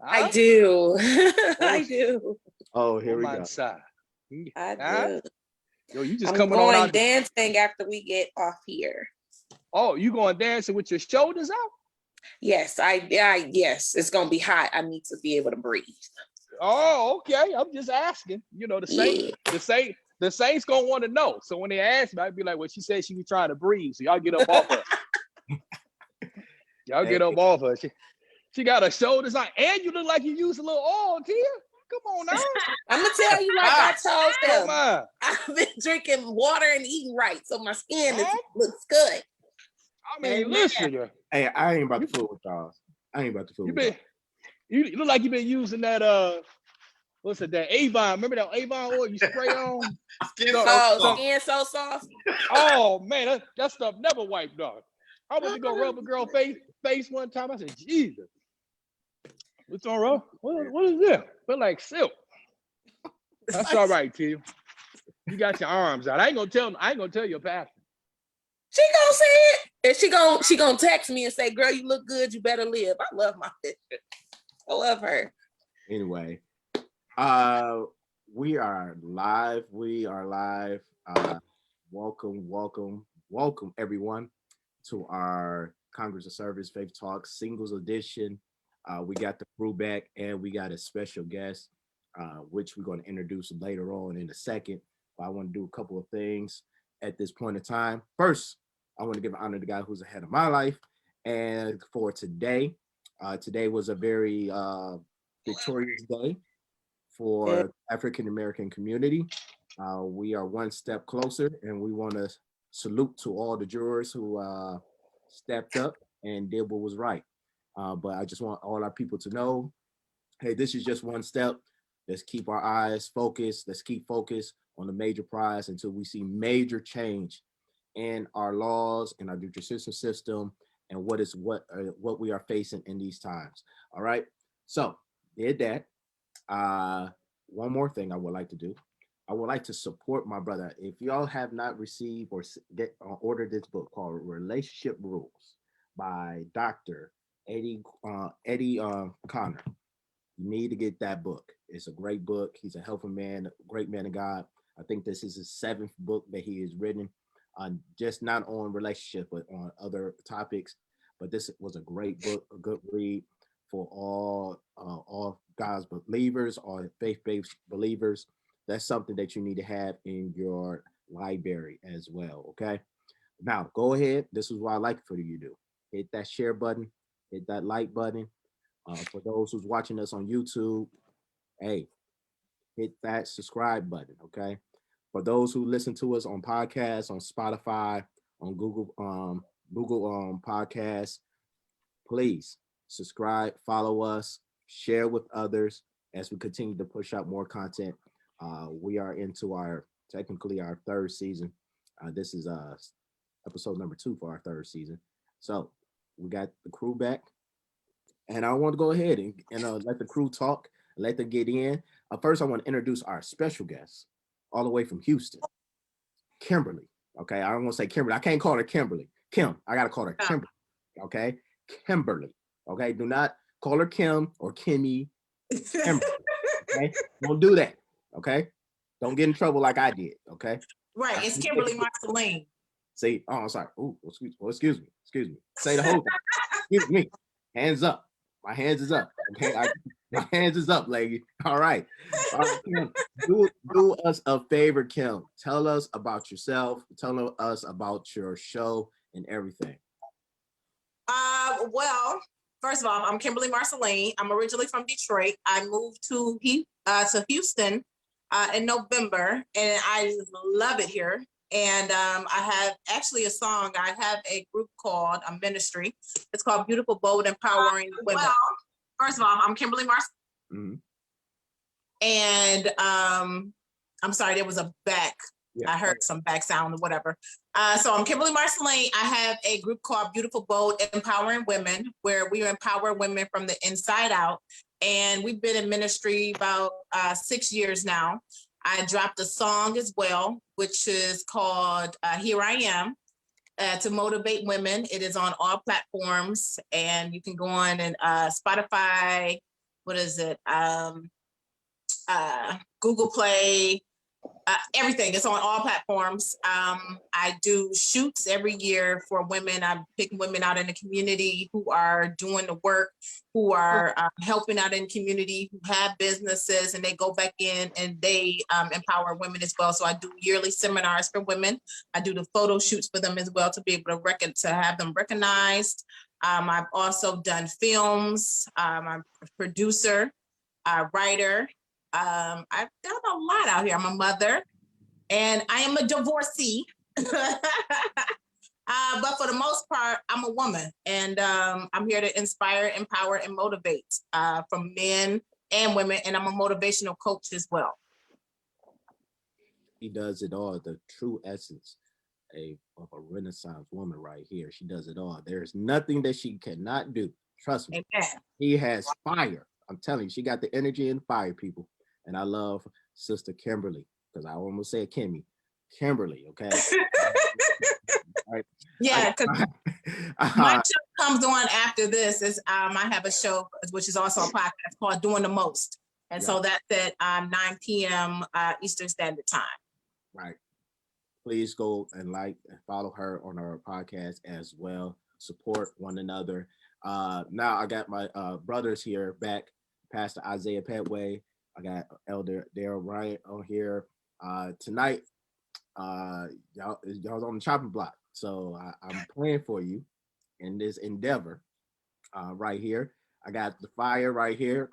I do. Oh, I do. Oh, here we go. I do. Yo, you just I'm coming on going out. dancing after we get off here. Oh, you going dancing with your shoulders out? Yes, yes, it's gonna be hot. I need to be able to breathe. Oh, okay. I'm just asking. You know, the Saints gonna want to know. So when they ask me, I'd be like, well, she said she was trying to breathe. So y'all get up off her. Y'all get up off her. She got her shoulders out, and you look like you used a little oil, Tia. Come on now. I'm gonna tell you like I told them. Come on. I've been drinking water and eating right, so my skin looks good. I mean, listen. Hey, I ain't about to fool with y'all. I ain't about to fool with y'all. You look like you've been using that what's it, that Avon? Remember that Avon oil you spray on? Skin so soft. Oh man, that stuff never wiped off. I went to go rub a girl face one time. I said, Jesus. What's on, bro? What is this? Feel like silk. That's all right, T. You got your arms out. I ain't gonna tell your pastor. She gonna say it, and she gonna text me and say, "Girl, you look good. You better live." I love my sister. I love her. Anyway, we are live. Welcome everyone to our Congress of Service Faith Talk Singles Edition. We got the crew back, and we got a special guest, which we're going to introduce later on in a second. But I want to do a couple of things at this point in time. First, I want to give honor to the guy who's ahead of my life. And for today, today was a very victorious day for African American community. We are one step closer, and we want to salute to all the jurors who stepped up and did what was right. But I just want all our people to know, hey, this is just one step. Let's keep our eyes focused. Let's keep focused on the major prize until we see major change in our laws and our judicial system and what we are facing in these times. All right. So did that. One more thing I would like to do. I would like to support my brother. If y'all have not received or ordered this book called Relationship Rules by Dr. Eddie Connor, you need to get that book. It's a great book. He's a helpful man, a great man of God. I think this is his 7th book that he has written, just not on relationship, but on other topics. But this was a great book, a good read for all God's believers, all faith-based believers. That's something that you need to have in your library as well, okay? Now, go ahead. This is what I like for you to do. Hit that share button, hit that like button. For those who's watching us on YouTube, hey, hit that subscribe button, okay? For those who listen to us on podcasts, on Spotify, on Google Podcasts, please subscribe, follow us, share with others as we continue to push out more content. We are into technically our 3rd season. This is episode number 2 for our 3rd season. So we got the crew back. And I want to go ahead and let the crew talk, let them get in. First, I want to introduce our special guest, all the way from Houston, Kimberly. Okay, I don't want to say Kimberly. I can't call her Kimberly. Kim, I got to call her Kimberly. Okay, Kimberly. Okay, do not call her Kim or Kimmy. Kimberly. Okay, don't do that. Okay, don't get in trouble like I did. Okay, right. It's Kimberly Marcilene. See, oh, I'm sorry. Oh, excuse me. Say the whole thing. Excuse me. Hands up. My hands is up. Okay, my hands is up, lady. All right. Kim, do us a favor, Kim. Tell us about yourself. Tell us about your show and everything. Well, first of all, I'm Kimberly Marcilene. I'm originally from Detroit. I moved to Houston in November, and I just love it here. And I have actually a song. I have a group called a ministry. It's called Beautiful, Bold, Empowering Women. Well, first of all, I'm Kimberly Marcilene. Mm-hmm. And I'm sorry, there was a back. Yeah. I heard some back sound or whatever. So I'm Kimberly Marcilene. I have a group called Beautiful, Bold, Empowering Women, where we empower women from the inside out. And we've been in ministry about 6 years now. I dropped a song as well, which is called Here I Am, to motivate women. It is on all platforms, and you can go on and Spotify, what is it? Google Play, everything. It's on all platforms. I do shoots every year for women. I pick women out in the community who are doing the work, who are helping out in the community, who have businesses, and they go back in and they empower women as well. So I do yearly seminars for women. I do the photo shoots for them as well to be able to have them recognized. I've also done films. I'm a producer, writer. I've done a lot out here. I'm a mother and I am a divorcee. But for the most part, I'm a woman and I'm here to inspire, empower, and motivate from men and women. And I'm a motivational coach as well. He does it all, the true essence of a Renaissance woman right here. She does it all. There's nothing that she cannot do. Trust me. Amen. He has fire. I'm telling you, she got the energy and fire, people. And I love Sister Kimberly, because I almost said Kimberly, okay? Right. Yeah, because my show comes on after this. Is I have a show which is also a podcast called Doing the Most. And so that's at 9 p.m. Eastern Standard Time. Right. Please go and like and follow her on our podcast as well. Support one another. Now I got my brothers here back, Pastor Isaiah Pettway. I got Elder Darrell Bryant on here. Tonight, y'all's on the chopping block. So I'm praying for you in this endeavor right here. I got the fire right here.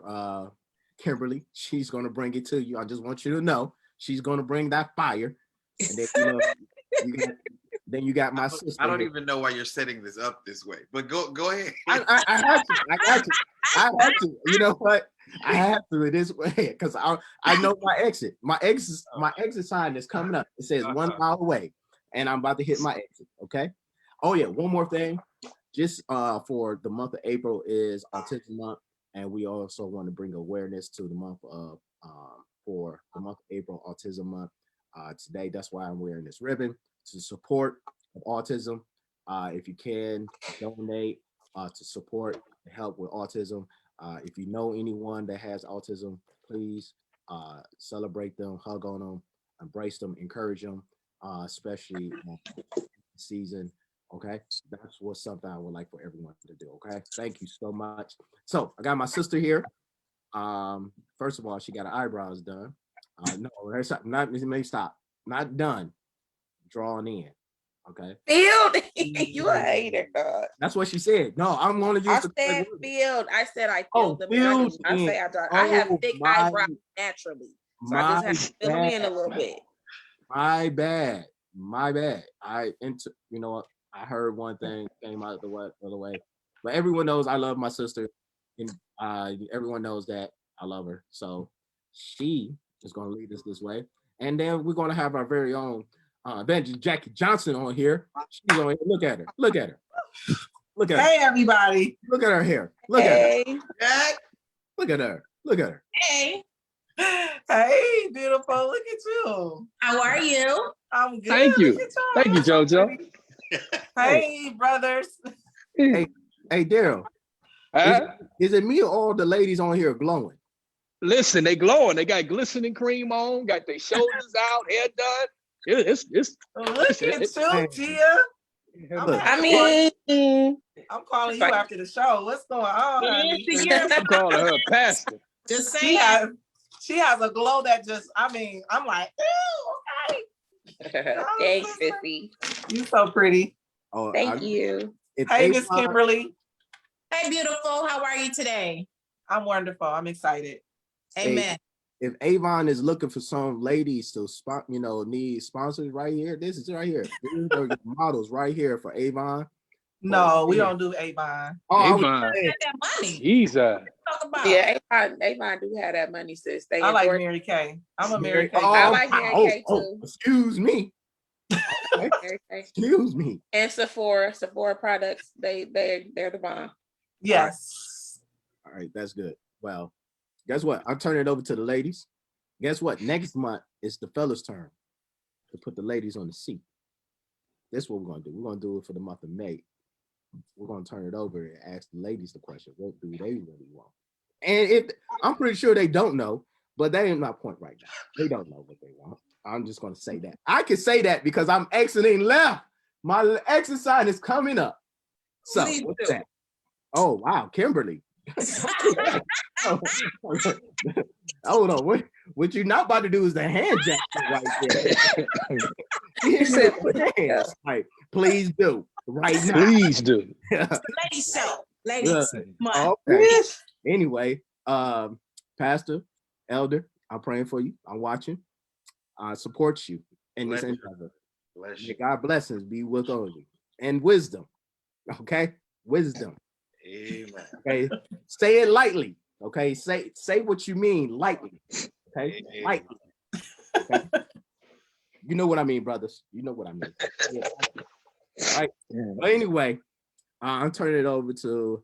Kimberly, she's going to bring it to you. I just want you to know she's going to bring that fire. And then, then you got my sister. I don't even know why you're setting this up this way, but go ahead. I have to. You know what? I have to this way because I know my exit. My exit sign is coming up. It says 1 mile away, and I'm about to hit my exit. Okay. Oh yeah, one more thing. Just for the month of April is Autism Month, and we also want to bring awareness to the month of for the month of April, Autism Month. Today, that's why I'm wearing this ribbon to support autism. If you can donate to support and help with autism. If you know anyone that has autism, please celebrate them, hug on them, embrace them, encourage them, especially season. Okay, that's something I would like for everyone to do. Okay, thank you so much. So I got my sister here. First of all, she got her eyebrows done. No, let me stop. Not done. Drawn in. Okay. Field, you a hater. That's what she said. No, I'm gonna use. I said field. I said I filled the filled money. I say I draw. I have thick eyebrows naturally, so I just have to fill them in a little bit. My bad. You know what? I heard one thing came out the other way, but everyone knows I love my sister, and everyone knows that I love her. So she is gonna lead us this way, and then we're gonna have our very own Benji Jackie Johnson on here. She's on here. Look at her. Look at her. Look at her. Hey, everybody. Look at her hair. Look at her. Look at her. Look at her. Hey. Hey, beautiful. Look at you. How are you? I'm good. Thank you. Look Thank you, JoJo. Hey, brothers. Hey, Darrell. Is it me or all the ladies on here glowing? Listen, they glowing. They got glistening cream on, got their shoulders out, hair done. It's Look at you, Tia. Look. I mean, I'm calling you after the show. What's going on? honey? I'm calling her a pastor. Just She saying. has a glow that just, I'm like, ew, okay. thanks, Sissy. You so pretty. Oh, Thank you. Hey, Miss Kimberly. Hey, beautiful. How are you today? I'm wonderful. I'm excited. Amen. If Avon is looking for some ladies to need sponsors right here, this is right here. These are the models right here for Avon. No, we don't do Avon. Oh, Avon. Get that money. Jesus. Talk about. Yeah, Avon do have that money, sis. They I like endorse- Mary Kay. I'm a Mary Kay. I like Mary Kay too. Excuse me. Mary Kay. Excuse me. And Sephora products, they're the bomb. Yes. All right, that's good. Well, guess what? I'll turn it over to the ladies. Guess what? Next month is the fellas' turn to put the ladies on the seat. This is what we're gonna do. We're gonna do it for the month of May. We're gonna turn it over and ask the ladies the question. What do they really want? And if I'm pretty sure they don't know, but that ain't my point right now. They don't know what they want. I'm just gonna say that. I can say that because I'm exiting left. My exit sign is coming up. So Please what's do. that? Oh wow, Kimberly. Oh, hold on. What you're not about to do is the hand gesture right there. You said, Hands. Like, please do right now. Please do. Ladies show. Ladies. Good. Come on. Okay. Anyway, Pastor, Elder, I'm praying for you. I'm watching. I support you in this Bless you. endeavor. Bless May you. God blessings be with all of you and wisdom. Okay, wisdom. Amen. Okay, say it lightly. Okay, say what you mean lightly. Okay, Amen. lightly. Okay? You know what I mean, brothers. You know what I mean. Yeah. All right. But anyway, I'm turning it over to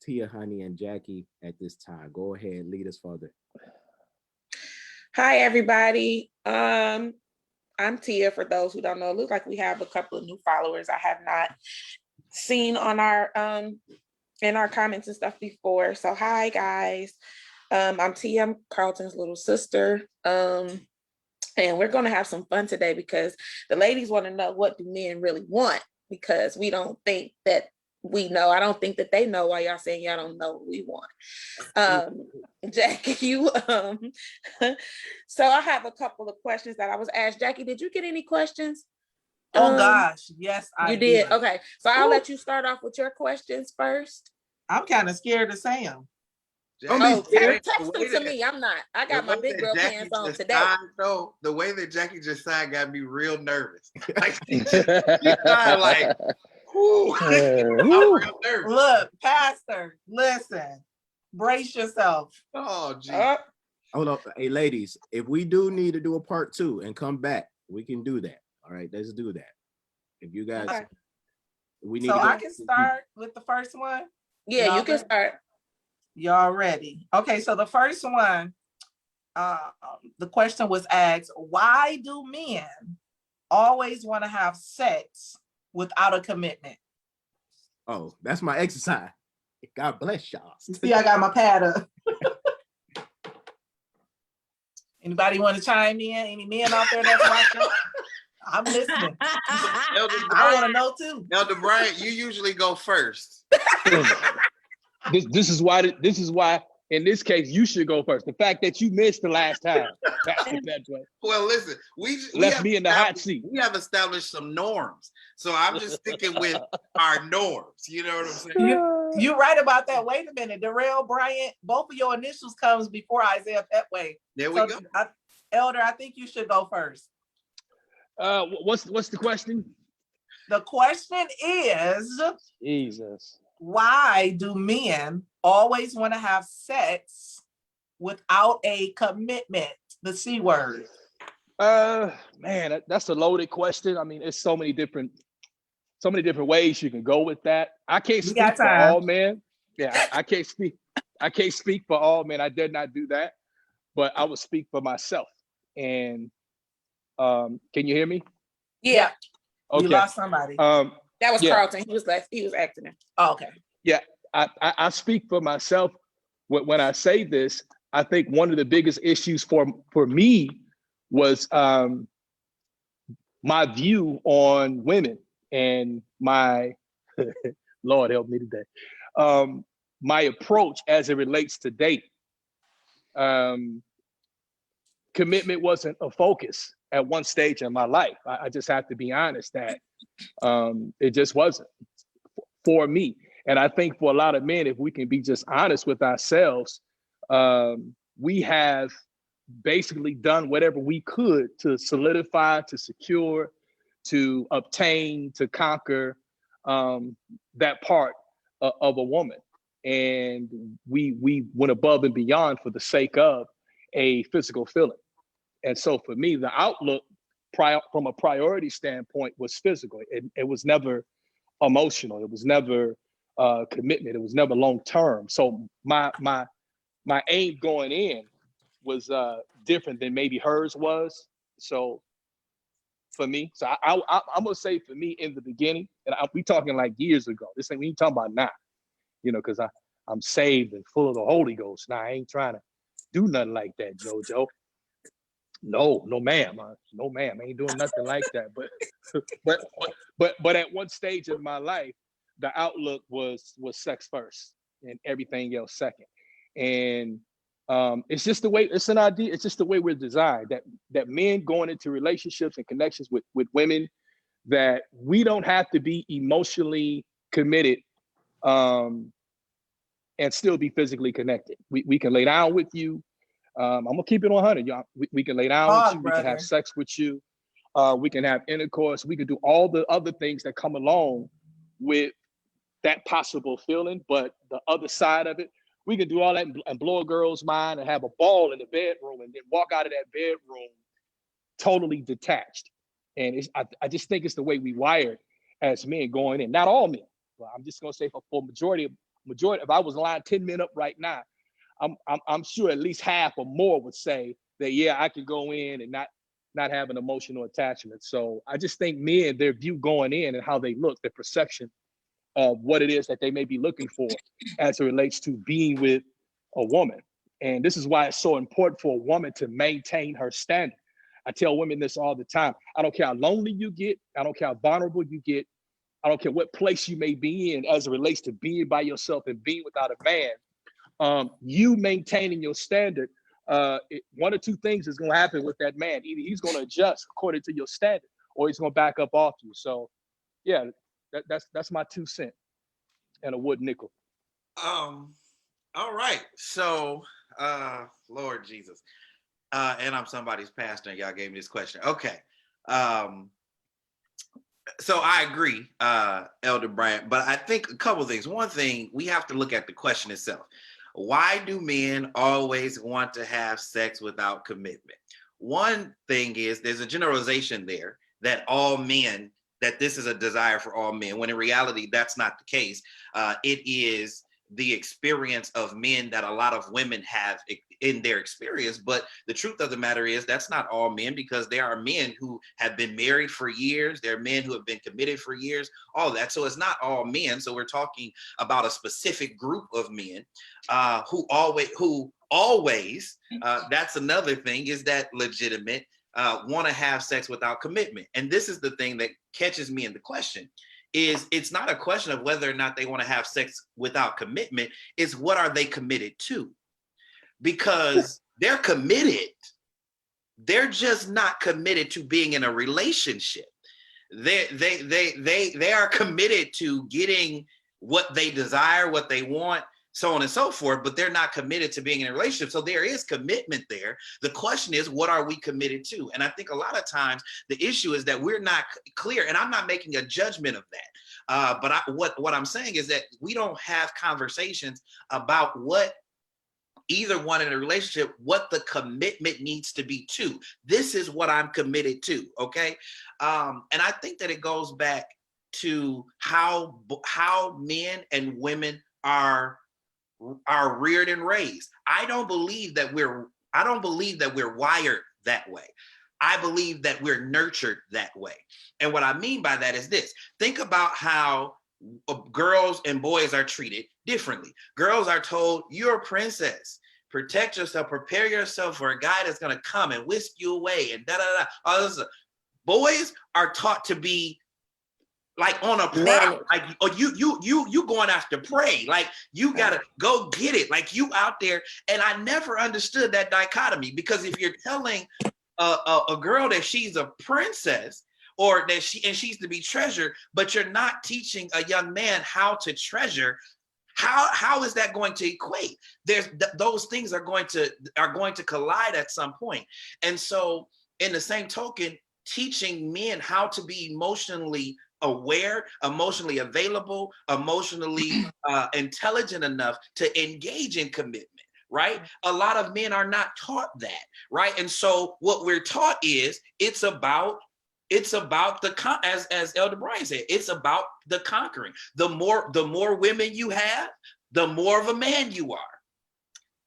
Tia, Honey, and Jackie at this time. Go ahead, lead us further. hi everybody. I'm Tia. For those who don't know, it looks like we have a couple of new followers I have not seen on our in our comments and stuff before. So hi guys. I'm Tia, I'm Carlton's little sister. And we're gonna have some fun today because the ladies want to know, what do men really want? Because we don't think that we know. I don't think that they know why y'all saying y'all don't know what we want. Jackie, you so I have a couple of questions that I was asked. Jackie, did you get any questions? Oh gosh, yes, I You did. Okay, so I'll let you start off with your questions first. I'm kind of scared to say them. Don't Oh, be scared. text them to me. I'm not. I got my big girl pants on today. Though, the way that Jackie just signed got me real nervous. Like she signed like, whoo. I'm real nervous. Look, Pastor, listen, brace yourself. Oh, geez. Hold on. Hey, ladies, if we do need to do a part 2 and come back, we can do that. All right, let's do that. If you guys, Okay. we need So to I can start with the first one. Yeah, Y'all you can ready? start. Y'all ready? Okay, so the first one, the question was asked, why do men always want to have sex without a commitment? Oh, that's my exercise. God bless y'all. See, I got my pad up. Anybody want to chime in? Any men out there that's watching? I'm listening. Elder I want to Bryant, know too. Elder Bryant, you usually go first. This is why in this case you should go first. The fact that you missed the last time, Pastor Pettway, Well, listen, we left have me in the hot seat. We have established some norms, so I'm just sticking with our norms. You know what I'm saying? You're right about that. Wait a minute, Darrell, Bryant, both of your initials comes before Isaiah Pettway. There we So, go. Elder, I think you should go first. What's the question? The question is, Jesus. why do men always want to have sex without a commitment? The C word. Man, that's a loaded question. I mean, it's so many different ways you can go with that. I can't We speak got for time. all men. Yeah, I can't speak for all men. I did not do that, but I will speak for myself. And can you hear me? Yeah, We Okay. lost somebody. that was yeah. Carlton. He was acting it. Oh, okay. Yeah, I speak for myself when I say this. I think one of the biggest issues for me was my view on women and my Lord help me today. My approach as it relates to dating. Commitment wasn't a focus at one stage in my life. I just have to be honest that it just wasn't for me. And I think for a lot of men, if we can be just honest with ourselves, we have basically done whatever we could to solidify, to secure, to obtain, to conquer that part of a woman. And we went above and beyond for the sake of a physical feeling. And so for me, the outlook from a priority standpoint was physical. It was never emotional. It was never commitment. It was never long term. So my aim going in was different than maybe hers was. So for me, so I'm gonna say for me in the beginning, and we talking like years ago. This ain't we ain't talking about now, you know, because I'm saved and full of the Holy Ghost. Now I ain't trying to do nothing like that, JoJo. No, ma'am. No, ma'am. I ain't doing nothing like that. But at one stage in my life, the outlook was sex first and everything else second. And it's just the way, it's an idea. It's just the way we're designed, that men going into relationships and connections with women, that we don't have to be emotionally committed and still be physically connected. We can lay down with you. I'm gonna keep it 100, y'all. We can lay down with you. We can have sex with you. We can have intercourse. We can do all the other things that come along with that possible feeling. But the other side of it, we can do all that and blow a girl's mind and have a ball in the bedroom and then walk out of that bedroom totally detached. And I just think it's the way we wired as men going in. Not all men, but I'm just gonna say for majority. If I was lined 10 men up right now, I'm sure at least half or more would say that, yeah, I could go in and not have an emotional attachment. So I just think men, their view going in and how they look, their perception of what it is that they may be looking for as it relates to being with a woman. And this is why it's so important for a woman to maintain her standard. I tell women this all the time. I don't care how lonely you get. I don't care how vulnerable you get. I don't care what place you may be in as it relates to being by yourself and being without a man. You maintaining your standard, one or two things is going to happen with that man. Either he's going to adjust according to your standard, or he's going to back up off you. So, yeah, that's my 2 cents and a wood nickel. All right. So, Lord Jesus, and I'm somebody's pastor, and y'all gave me this question. Okay. So I agree, Elder Bryant, but I think a couple of things. One thing, we have to look at the question itself. Why do men always want to have sex without commitment? One thing is there's a generalization there that all men, that this is a desire for all men, when in reality, that's not the case. It is the experience of men that a lot of women have in their experience. But the truth of the matter is that's not all men, because there are men who have been married for years. There are men who have been committed for years, all that. So it's not all men. So we're talking about a specific group of men who always, that's another thing, is that legitimate, want to have sex without commitment. And this is the thing that catches me in the question. It's not a question of whether or not they want to have sex without commitment. It's what are they committed to? Because they're committed. They're just not committed to being in a relationship. They are committed to getting what they desire, what they want, so on and so forth, but they're not committed to being in a relationship. So there is commitment there. The question is, what are we committed to? And I think a lot of times the issue is that we're not clear, and I'm not making a judgment of that. But what I'm saying is that we don't have conversations about what either one in a relationship, what the commitment needs to be to. This is what I'm committed to, okay? And I think that it goes back to how men and women are reared and raised. I don't believe that we're wired that way. I believe that we're nurtured that way. And what I mean by that is this. Think about how girls and boys are treated differently. Girls are told, you're a princess. Protect yourself, prepare yourself for a guy that's gonna come and whisk you away and da-da-da. All this. Boys are taught to be like on a prowl, like, or you going after prey, like you gotta go get it, like you out there. And I never understood that dichotomy, because if you're telling a girl that she's a princess, or that she's to be treasured, but you're not teaching a young man how to treasure, how is that going to equate? Those things are going to collide at some point. And so in the same token, teaching men how to be emotionally aware, emotionally available, emotionally intelligent enough to engage in commitment, right? A lot of men are not taught that, right? And so what we're taught is it's about the as Elder Bryant said, it's about the conquering. The more women you have, the more of a man you are.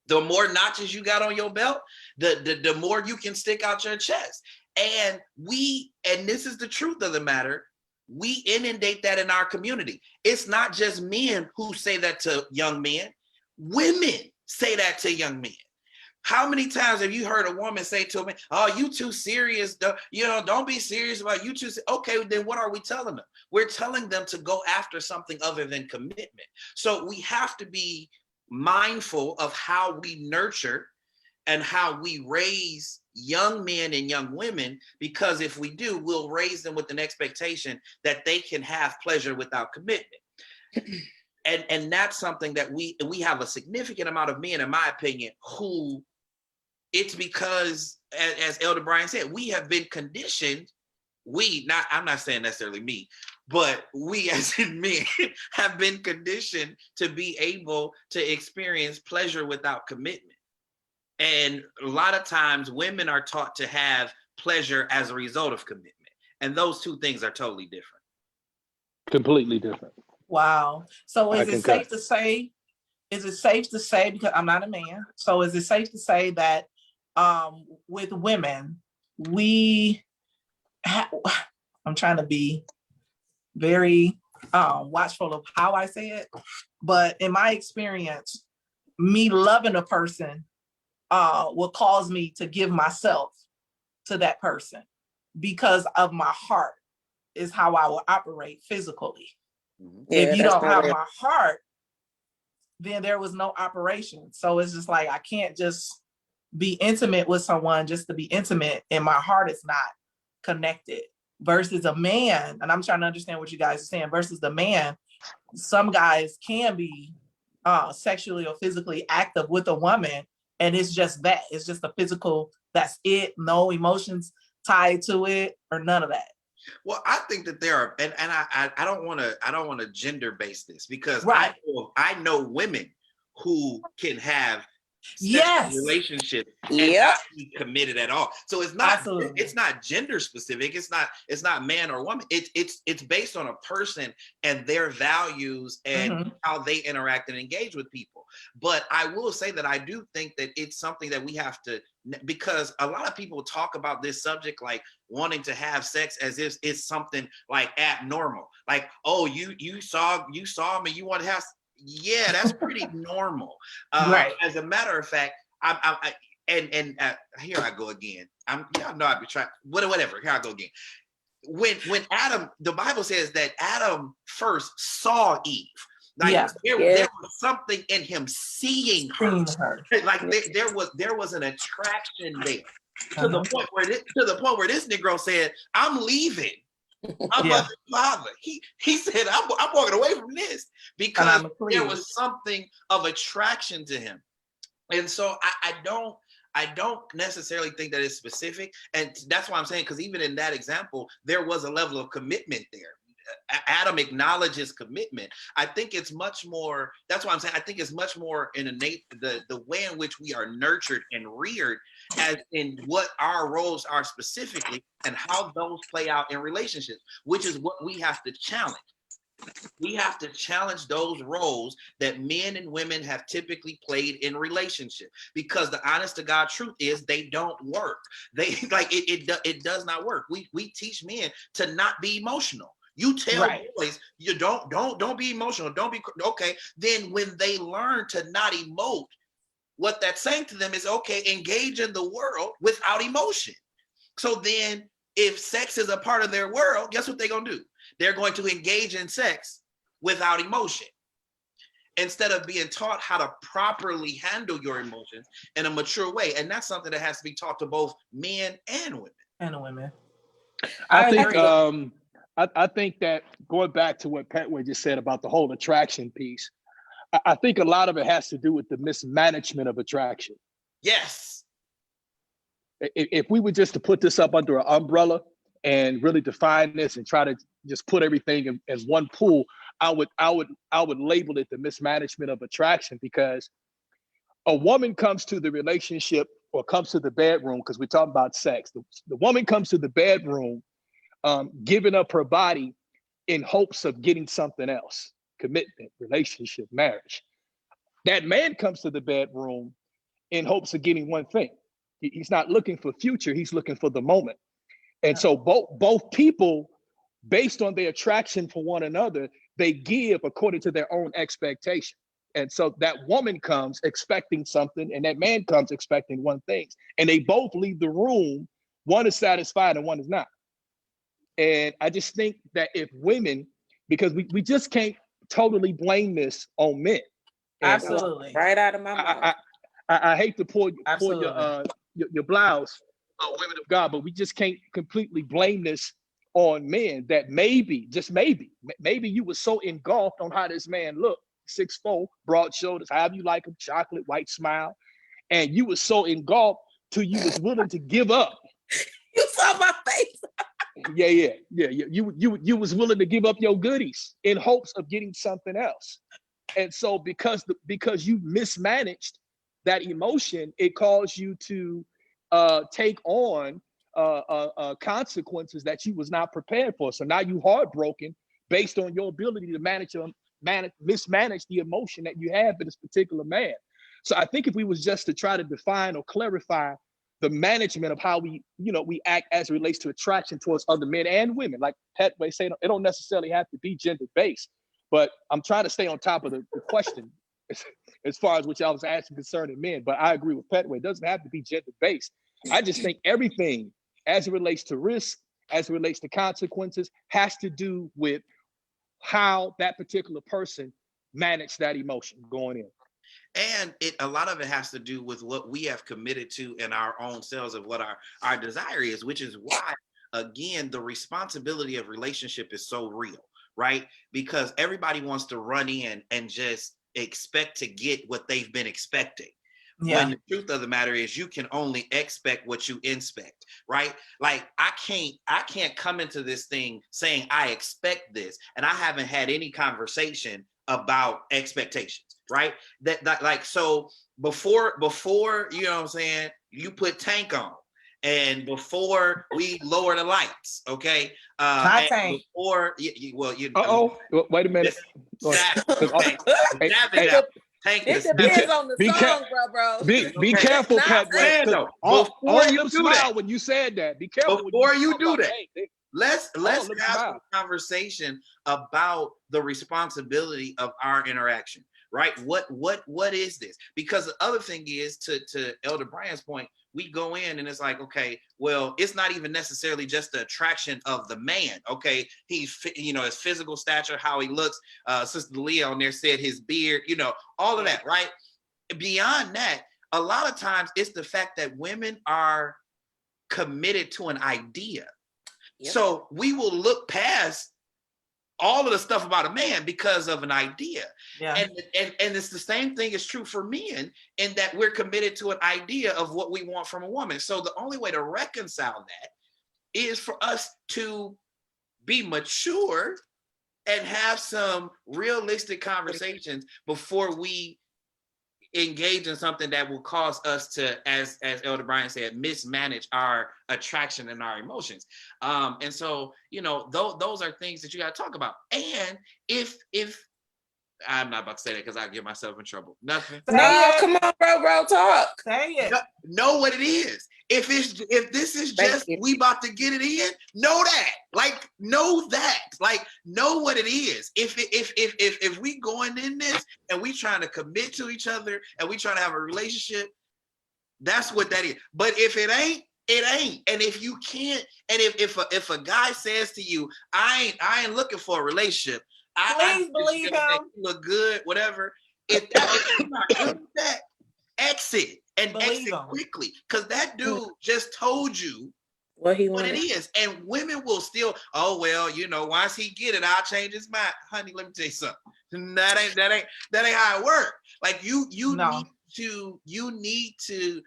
The more notches you got on your belt, the more you can stick out your chest. And this is the truth of the matter, we inundate that in our community. It's not just men who say that to young men. Women say that to young men. How many times have you heard a woman say to me, "Oh, you too serious. Don't be serious about you too." Okay, then what are we telling them? We're telling them to go after something other than commitment. So we have to be mindful of how we nurture and how we raise young men and young women, because if we do, we'll raise them with an expectation that they can have pleasure without commitment. And that's something that we have a significant amount of men, in my opinion, who it's because, as Elder Bryant said, we have been conditioned. I'm not saying necessarily me, but we as in men have been conditioned to be able to experience pleasure without commitment. And a lot of times women are taught to have pleasure as a result of commitment. And those two things are totally different. Completely different. Wow. So I is it concur. safe to say, because I'm not a man, so is it safe to say that with women, I'm trying to be very watchful of how I say it, but in my experience, me loving a person will cause me to give myself to that person because of my heart is how I will operate physically. If you don't have my heart, then there was no operation. So it's just like, I can't just be intimate with someone just to be intimate and my heart is not connected. Versus a man, and I'm trying to understand what you guys are saying, versus the man, some guys can be sexually or physically active with a woman, and it's just that. It's just a physical, that's it, no emotions tied to it or none of that. Well, I think that there are, and I don't want to gender base this, because Right. I know women who can have Yes. relationship and Yep. not be committed at all. So it's not Absolutely. it's not gender specific. It's not man or woman. It's based on a person and their values and how they interact and engage with people. But I will say that I do think that it's something that we have to, because a lot of people talk about this subject like wanting to have sex as if it's something like abnormal. Like, oh, you saw me, you want to have. Yeah, that's pretty normal. Right. As a matter of fact, here I go again. Y'all know I be trying, whatever. Here I go again. When Adam, the Bible says that Adam first saw Eve. Like there was something in him seeing her. Like there was an attraction there to the point where this Negro said, "I'm leaving." My mother's father. He said, I'm walking away from this because there was something of attraction to him. And so I don't necessarily think that it's specific. And that's why I'm saying, because even in that example, there was a level of commitment there. Adam acknowledges commitment. I think it's much more, that's why I'm saying, I think it's much more in the way in which we are nurtured and reared, as in what our roles are specifically and how those play out in relationships, which is what we have to challenge. We have to challenge those roles that men and women have typically played in relationship, because the honest to God truth is they don't work. They like it does not work. We teach men to not be emotional. You tell boys, you don't be emotional. Don't be okay. Then when they learn to not emote, what that's saying to them is, okay, engage in the world without emotion. So then if sex is a part of their world, guess what they're going to do? They're going to engage in sex without emotion, instead of being taught how to properly handle your emotions in a mature way. And that's something that has to be taught to both men and women. I think that going back to what Pettway just said about the whole attraction piece, I think a lot of it has to do with the mismanagement of attraction. Yes. If we were just to put this up under an umbrella and really define this and try to just put everything in one pool, I would label it the mismanagement of attraction, because a woman comes to the relationship or comes to the bedroom, because we're talking about sex. The woman comes to the bedroom giving up her body in hopes of getting something else: commitment, relationship, marriage. That man comes to the bedroom in hopes of getting one thing. He's not looking for future, he's looking for the moment. And so both people, based on their attraction for one another, they give according to their own expectation. And so that woman comes expecting something, and that man comes expecting one thing, and they both leave the room. One is satisfied and one is not. And I just think that if women, because we just can't totally blame this on men. And Absolutely. Right out of my mouth. I hate to pull Absolutely. your blouse, women of God, but we just can't completely blame this on men. That maybe, just maybe you were so engulfed on how this man looked, 6'4", broad shoulders, however you like him, chocolate, white smile, and you were so engulfed till you was willing to give up. You saw my face. Yeah. You was willing to give up your goodies in hopes of getting something else. And so because you mismanaged that emotion, it caused you to take on consequences that you was not prepared for. So now you heartbroken based on your ability to mismanage the emotion that you have for this particular man. So I think if we was just to try to define or clarify the management of how we act as it relates to attraction towards other men and women, like Pettway said, it don't necessarily have to be gender based. But I'm trying to stay on top of the question as far as what y'all was asking concerning men. But I agree with Pettway. It doesn't have to be gender based. I just think everything as it relates to risk, as it relates to consequences, has to do with how that particular person managed that emotion going in. And a lot of it has to do with what we have committed to in our own selves of what our desire is, which is why, again, the responsibility of relationship is so real, right? Because everybody wants to run in and just expect to get what they've been expecting. Yeah. When the truth of the matter is you can only expect what you inspect, right? Like I can't come into this thing saying I expect this and I haven't had any conversation about expectations, right? That like, so before, you know what I'm saying, you put tank on and before we lower the lights, okay? Tank. Before, wait a minute. It depends on the song, bro. Be careful, Pettway. Before you do that, when you said that, be careful. Before you do that, let's have a conversation about the responsibility of our interaction, right? What is this? Because the other thing is, to Elder Bryant's point, we go in and it's like, okay, well, it's not even necessarily just the attraction of the man. Okay, he's, his physical stature, how he looks. Sister Leah on there said his beard, all of that, right? Beyond that, a lot of times it's the fact that women are committed to an idea. Yep. So we will look past all of the stuff about a man because of an idea. Yeah. And it's the same thing is true for men in that we're committed to an idea of what we want from a woman. So the only way to reconcile that is for us to be mature and have some realistic conversations before we engage in something that will cause us to, as Elder Bryant said, mismanage our attraction and our emotions. And so, those are things that you got to talk about. And if I'm not about to say that because I get myself in trouble. Nothing. No, come on, bro, talk. Say it. Know what it is. If this is just we about to get it in, know that. Like, know that. Like, know what it is. If we going in this and we trying to commit to each other and we trying to have a relationship, that's what that is. But if it ain't, it ain't. And if you can't, and if a guy says to you, I ain't looking for a relationship. Please believe him. You look good, whatever. If you're not good with that, exit and exit quickly, because that dude just told you what it is. And women will still, once he get it, I'll change his mind. Honey, let me tell you something. That ain't how it works. Like you need to,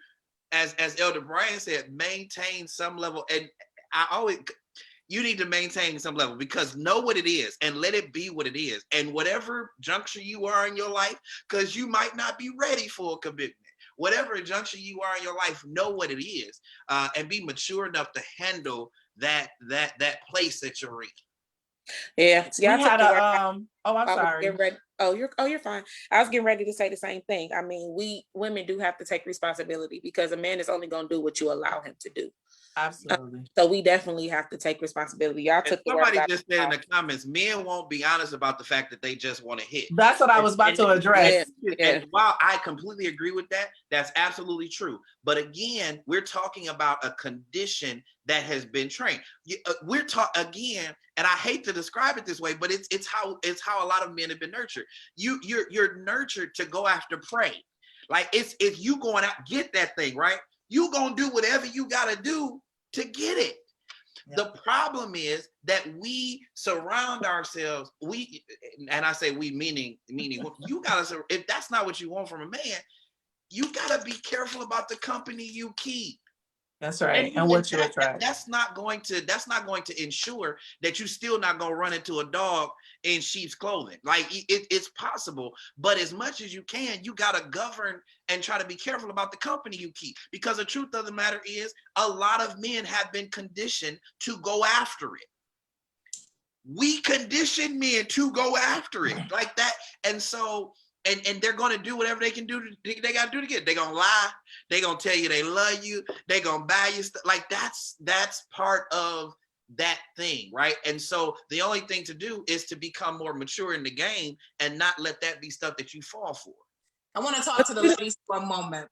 as Elder Bryant said, maintain some level. And you need to maintain some level, because know what it is and let it be what it is. And whatever juncture you are in your life, because you might not be ready for a commitment. Whatever juncture you are in your life, know what it is, and be mature enough to handle that place that you're in. Yeah, we had I'm sorry. you're fine. I was getting ready to say the same thing. I mean, we women do have to take responsibility because a man is only going to do what you allow him to do. Absolutely. So we definitely have to take responsibility. Y'all And took the somebody words out just of my said in mouth. the comments, men won't be honest about the fact that they just want to hit. That's what I was about to address. And while I completely agree with that, that's absolutely true. But again, we're talking about a condition that has been trained. We're talking again, and I hate to describe it this way, but it's how a lot of men have been nurtured. You're nurtured to go after prey. Like it's you going out get that thing right. You gonna do whatever you gotta do to get it. Yeah. The problem is that we surround ourselves. And I say we meaning you gotta. If that's not what you want from a man, you gotta be careful about the company you keep. That's right. And what you attract. That's not going to ensure that you still not gonna run into a dog in sheep's clothing. Like it's possible, but as much as you can, you gotta govern and try to be careful about the company you keep. Because the truth of the matter is, a lot of men have been conditioned to go after it. We condition men to go after it like that, and so. And they're going to do whatever they can do. They got to do to get it. They're going to lie. They're going to tell you they love you. They're going to buy you stuff. Like that's part of that thing, right? And so the only thing to do is to become more mature in the game and not let that be stuff that you fall for. I want to talk to the ladies for a moment.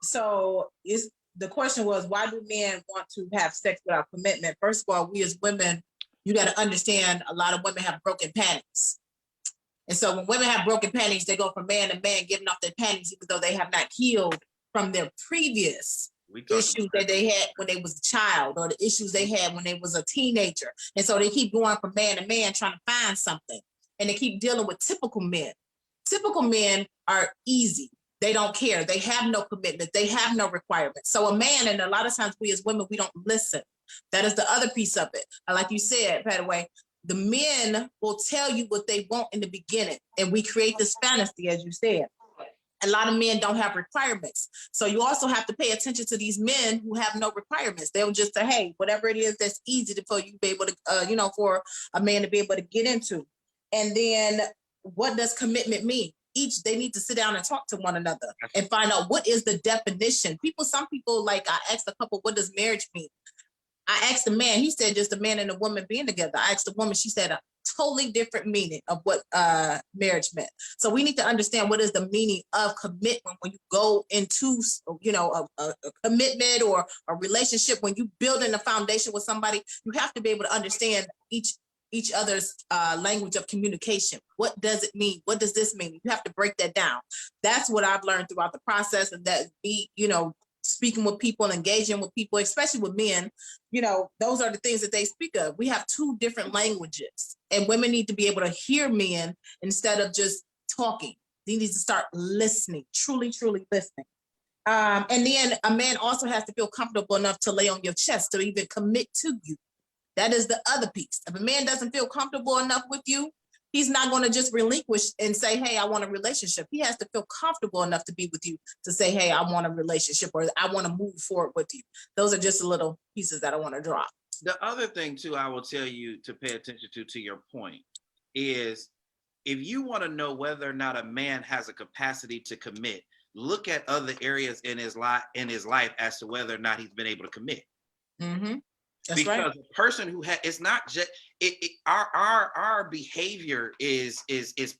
So the question was, why do men want to have sex without commitment? First of all, we as women, you got to understand a lot of women have broken panties. And so when women have broken panties, they go from man to man giving off their panties, even though they have not healed from their previous issues that they had when they was a child, or the issues they had when they was a teenager. And so they keep going from man to man trying to find something. And they keep dealing with typical men. Typical men are easy. They don't care. They have no commitment. They have no requirements. So a man, and a lot of times we as women, we don't listen. That is the other piece of it. And like you said, Pettway, the men will tell you what they want in the beginning, and we create this fantasy, as you said. A lot of men don't have requirements. So you also have to pay attention to these men who have no requirements. They'll just say, hey, whatever it is that's easy for you to be able to, for a man to be able to get into. And then what does commitment mean? They need to sit down and talk to one another and find out what is the definition. Some people, like I asked a couple, what does marriage mean? I asked the man, he said just a man and a woman being together. I asked the woman, she said a totally different meaning of what marriage meant. So we need to understand what is the meaning of commitment when you go into, a commitment or a relationship. When you build in a foundation with somebody, you have to be able to understand each other's language of communication. What does it mean? What does this mean? You have to break that down. That's what I've learned throughout the process, and that speaking with people and engaging with people, especially with men, those are the things that they speak of. We have two different languages, and women need to be able to hear men instead of just talking. They need to start listening, truly, truly listening. And then a man also has to feel comfortable enough to lay on your chest to even commit to you. That is the other piece. If a man doesn't feel comfortable enough with you, he's not going to just relinquish and say, hey, I want a relationship. He has to feel comfortable enough to be with you to say, hey, I want a relationship, or I want to move forward with you. Those are just the little pieces that I want to drop. The other thing, too, I will tell you to pay attention to your point, is if you want to know whether or not a man has a capacity to commit, look at other areas in his life as to whether or not he's been able to commit. Mm-hmm. That's because right. A person who it's not just our behavior is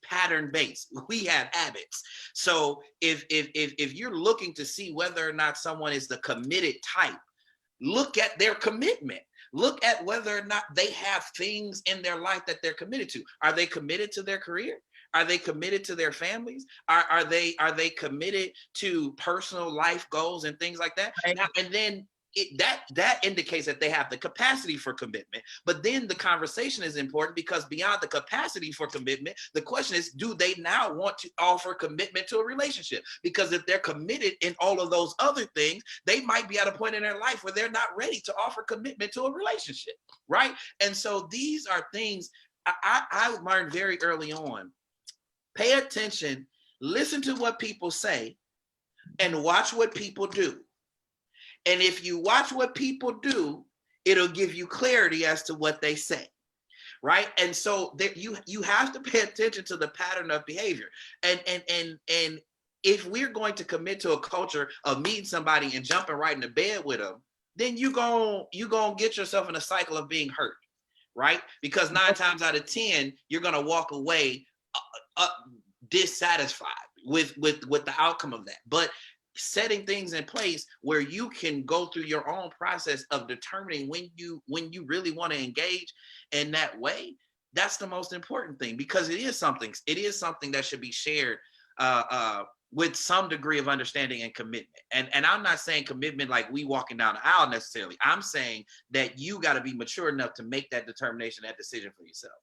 pattern based. We have habits. So if you're looking to see whether or not someone is the committed type, look at their commitment. Look at whether or not they have things in their life that they're committed to. Are they committed to their career? Are they committed to their families? Are they committed to personal life goals and things like that? Right. Now, and then that indicates that they have the capacity for commitment. But then the conversation is important, because beyond the capacity for commitment, the question is, do they now want to offer commitment to a relationship? Because if they're committed in all of those other things, they might be at a point in their life where they're not ready to offer commitment to a relationship, right? And so these are things I learned very early on. Pay attention, listen to what people say, and watch what people do. And if you watch what people do, it'll give you clarity as to what they say. right? And so there, you have to pay attention to the pattern of behavior. And if we're going to commit to a culture of meeting somebody and jumping right into bed with them, then you gonna get yourself in a cycle of being hurt, right? Because 9 times out of 10, you're gonna walk away dissatisfied with the outcome of that. But setting things in place where you can go through your own process of determining when you really want to engage in that way, that's the most important thing, because it is something that should be shared with some degree of understanding and commitment. And I'm not saying commitment like we walking down the aisle necessarily. I'm saying that you got to be mature enough to make that determination, that decision for yourself.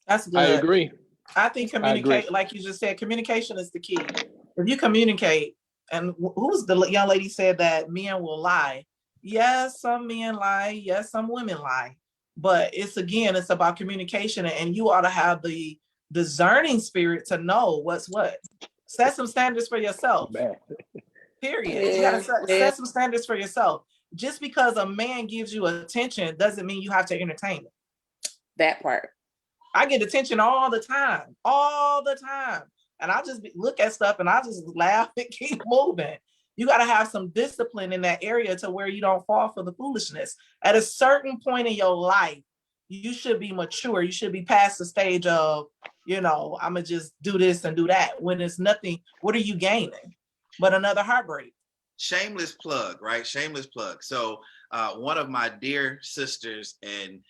That's good. I agree. I think communicate, like you just said, communication is the key. If you communicate, and who was the young lady said that men will lie? Yes, some men lie. Yes, some women lie. But it's about communication, and you ought to have the discerning spirit to know what's what. Set some standards for yourself. Man. Period. You gotta set some standards for yourself. Just because a man gives you attention doesn't mean you have to entertain it. That part. I get attention all the time. And I just look at stuff and I just laugh and keep moving. You got to have some discipline in that area to where you don't fall for the foolishness. At a certain point in your life, you should be mature. You should be past the stage of, I'm going to just do this and do that. When it's nothing, what are you gaining? But another heartbreak. Shameless plug, right? Shameless plug. So one of my dear sisters and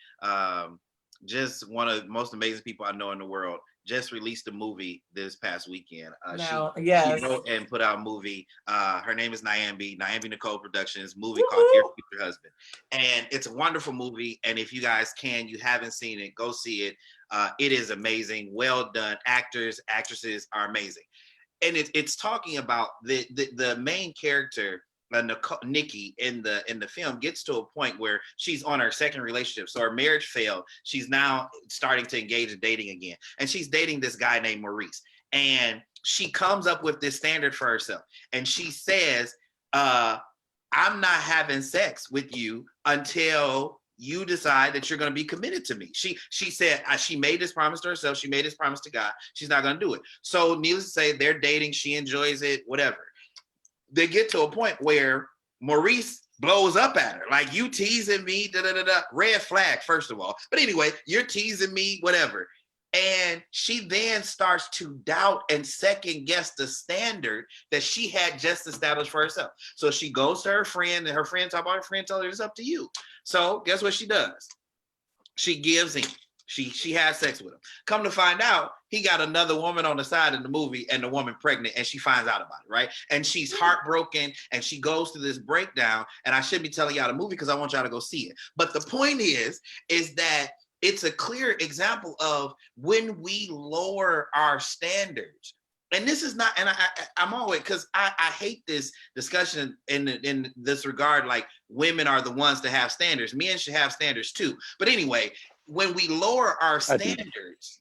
just one of the most amazing people I know in the world just released a movie this past weekend. She wrote and put out a movie. Her name is Nyambi Nicole Productions, movie called Dear Future Husband. And it's a wonderful movie. And if you guys you haven't seen it, go see it. It is amazing. Well done. Actors, actresses are amazing. And it's talking about the main character, Nikki in the film, gets to a point where she's on her second relationship. So her marriage failed. She's now starting to engage in dating again. And she's dating this guy named Maurice. And she comes up with this standard for herself. And she says, I'm not having sex with you until you decide that you're going to be committed to me. She said she made this promise to herself. She made this promise to God. She's not going to do it. So needless to say, they're dating. She enjoys it, whatever. They get to a point where Maurice blows up at her. Like, you teasing me, red flag, first of all. But anyway, you're teasing me, whatever. And she then starts to doubt and second guess the standard that she had just established for herself. So she goes to her friend, and her friend told her, it's up to you. So guess what she does? She gives in. She has sex with him. Come to find out, he got another woman on the side in the movie, and the woman pregnant, and she finds out about it, right? And she's heartbroken, and she goes through this breakdown. And I shouldn't be telling y'all the movie because I want y'all to go see it. But the point is that it's a clear example of when we lower our standards. And this is not, and I'm always, because I hate this discussion in this regard, like women are the ones that have standards. Men should have standards too. But anyway, when we lower our standards,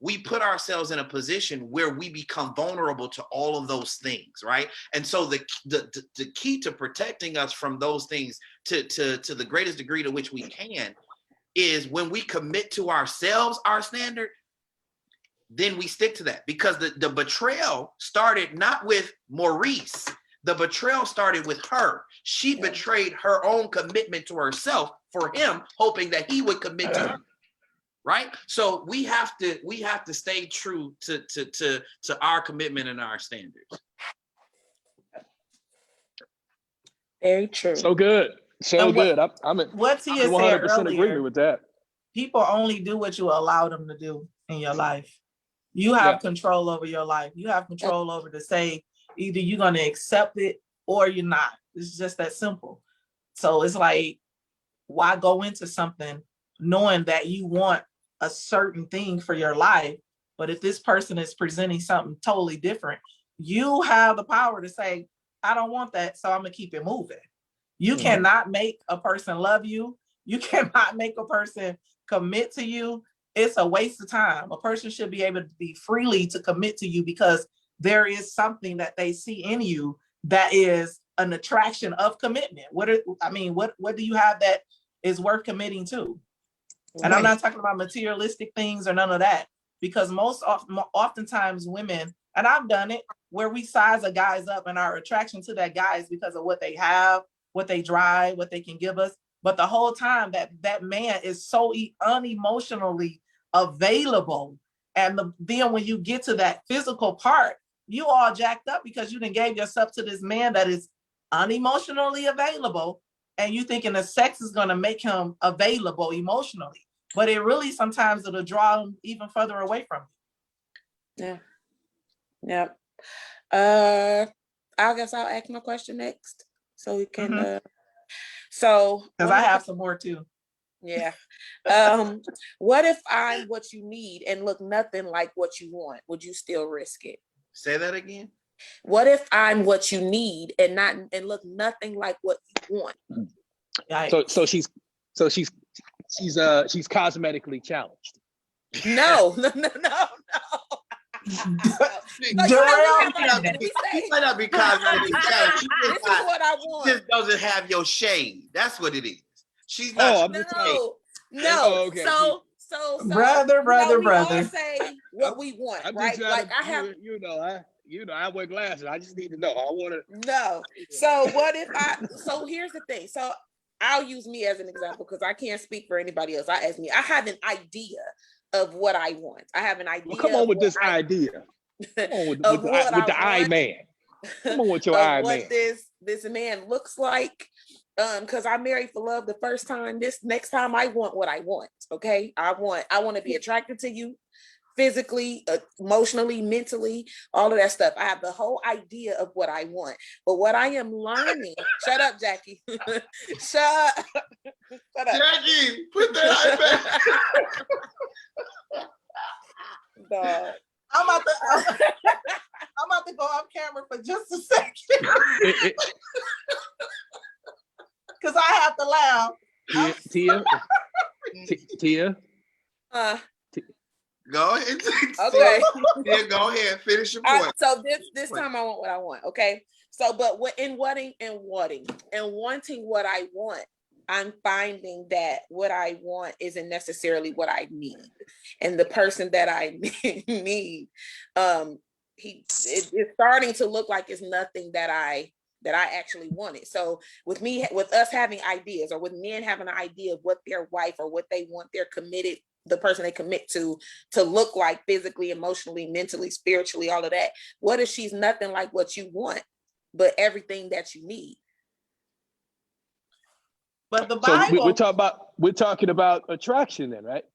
we put ourselves in a position where we become vulnerable to all of those things, right? And so the key to protecting us from those things to the greatest degree to which we can is when we commit to ourselves our standard, then we stick to that. Because the betrayal started not with Maurice. The betrayal started with her. She betrayed her own commitment to herself for him, hoping that he would commit to her. Right? So we have to stay true to our commitment and our standards. Very true. So good. So good. I'm what Tia said 100% earlier, agreement with that. People only do what you allow them to do in your life. You have control over your life. You have control over to say either you're going to accept it or you're not. It's just that simple. So it's like, why go into something knowing that you want a certain thing for your life, but if this person is presenting something totally different, you have the power to say, I don't want that, so I'm gonna keep it moving. You cannot make a person love you. You cannot make a person commit to you. It's a waste of time. A person should be able to be freely to commit to you because there is something that they see in you that is an attraction of commitment. What do you have that is worth committing to. And I'm not talking about materialistic things or none of that, because oftentimes women, and I've done it, where we size a guy's up and our attraction to that guy is because of what they have, what they drive, what they can give us. But the whole time that man is so unemotionally available. And then when you get to that physical part, you all jacked up because you done gave yourself to this man that is unemotionally available. And you thinking the sex is going to make him available emotionally. But it really, sometimes it'll draw him even further away from you. Yeah. I guess I'll ask my question next. So we can, so. Because I have some more too. Yeah. What if I'm what you need and look nothing like what you want? Would you still risk it? Say that again. What if I'm what you need and look nothing like what you want? So she's cosmetically challenged. No. Darrell, She might not be cosmetically challenged. This is what I want. She just doesn't have your shade. That's what it is. She's not. No. Okay. So brother. we all say what we want, I'm right? just Like I have, I wear glasses. I just need to know. I want to. no. So what if so here's the thing. So I'll use me as an example because I can't speak for anybody else. I have an idea of what I want. I have an idea. Well, come on with this idea. Come on with the eye man. Come on with your eye man. What this man looks like. Because I married for love the first time. This next time I want what I want. Okay. I want to be attracted to you physically, emotionally, mentally, all of that stuff. I have the whole idea of what I want. But what I am learning, shut up, Jackie. Shut up. Jackie, put that back. Dog. I'm about to go off camera for just a second. Because I have to laugh. Tia. Go ahead. Okay. Yeah, go ahead. Finish your point. So this time I want what I want. Okay. So, but in wanting what I want, I'm finding that what I want isn't necessarily what I need, and the person that I need, it's starting to look like it's nothing that I actually wanted. So with us having ideas, or with men having an idea of what their wife or what they want, the person they commit to look like physically, emotionally, mentally, spiritually, all of that. What if she's nothing like what you want, but everything that you need? But the Bible. So we're talking about attraction then, right?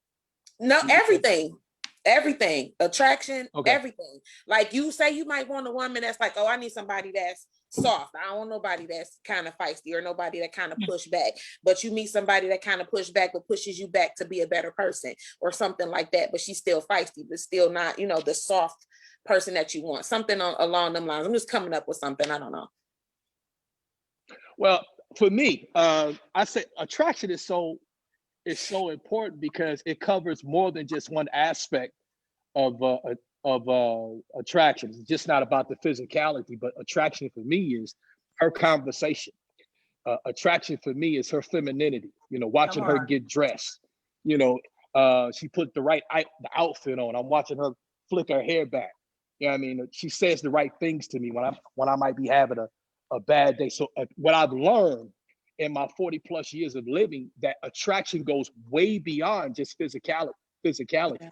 No, everything, attraction, okay. Everything. Like you say, you might want a woman that's like, oh, I need somebody that's soft. I don't want nobody that's kind of feisty or nobody that kind of push back. But you meet somebody that kind of push back, but pushes you back to be a better person or something like that. But she's still feisty, but still not, the soft person that you want. Something along them lines. I'm just coming up with something. I don't know. Well, for me, I say attraction is so important because it covers more than just one aspect of attraction. It's just not about the physicality, but attraction for me is her conversation. Attraction for me is her femininity. Watching her get dressed. She put the outfit on. I'm watching her flick her hair back. She says the right things to me when I might be having a bad day. So what I've learned in my 40 plus years of living, that attraction goes way beyond just physicality. Yeah.